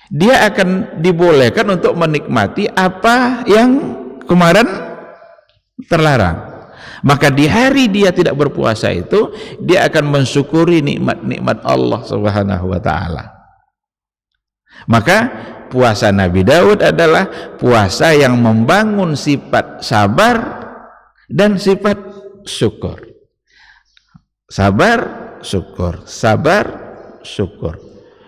Speaker 1: dia akan dibolehkan untuk menikmati apa yang kemarin terlarang. Maka di hari dia tidak berpuasa itu, dia akan mensyukuri nikmat-nikmat Allah Subhanahu wa taala. Maka puasa Nabi Daud adalah puasa yang membangun sifat sabar dan sifat syukur. Sabar, syukur, sabar, syukur.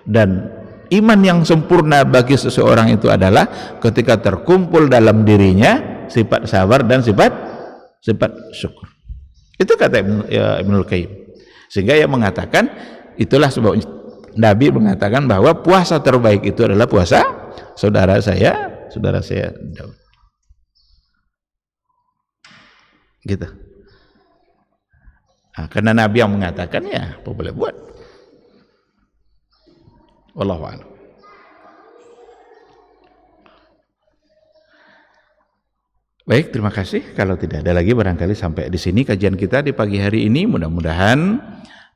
Speaker 1: Dan iman yang sempurna bagi seseorang itu adalah ketika terkumpul dalam dirinya sifat sabar dan sifat syukur. Itu kata Ibnul Qayyim. Sehingga ia mengatakan, itulah sebabnya Nabi mengatakan bahwa puasa terbaik itu adalah puasa saudara saya Daud. Gitu. Nah, karena Nabi yang mengatakan, ya apa boleh buat. Wallahu a'lam. Baik, terima kasih. Kalau tidak ada lagi, barangkali sampai di sini kajian kita di pagi hari ini. Mudah-mudahan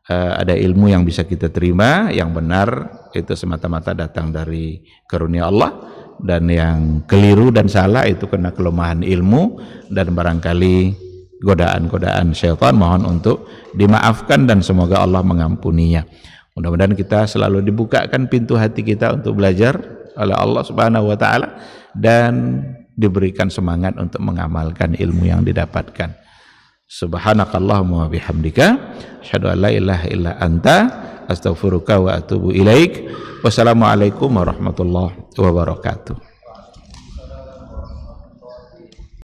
Speaker 1: ada ilmu yang bisa kita terima, yang benar itu semata-mata datang dari karunia Allah, dan yang keliru dan salah itu karena kelemahan ilmu dan barangkali godaan-godaan syaitan. Mohon untuk dimaafkan dan semoga Allah mengampuninya. Mudah-mudahan kita selalu dibukakan pintu hati kita untuk belajar oleh Allah Subhanahu wa taala dan diberikan semangat untuk mengamalkan ilmu yang didapatkan. Subhanakallahumma wa bihamdika asyhadu an la ilaha illa anta astaghfiruka wa atubu ilaik. Wassalamualaikum warahmatullahi wabarakatuh.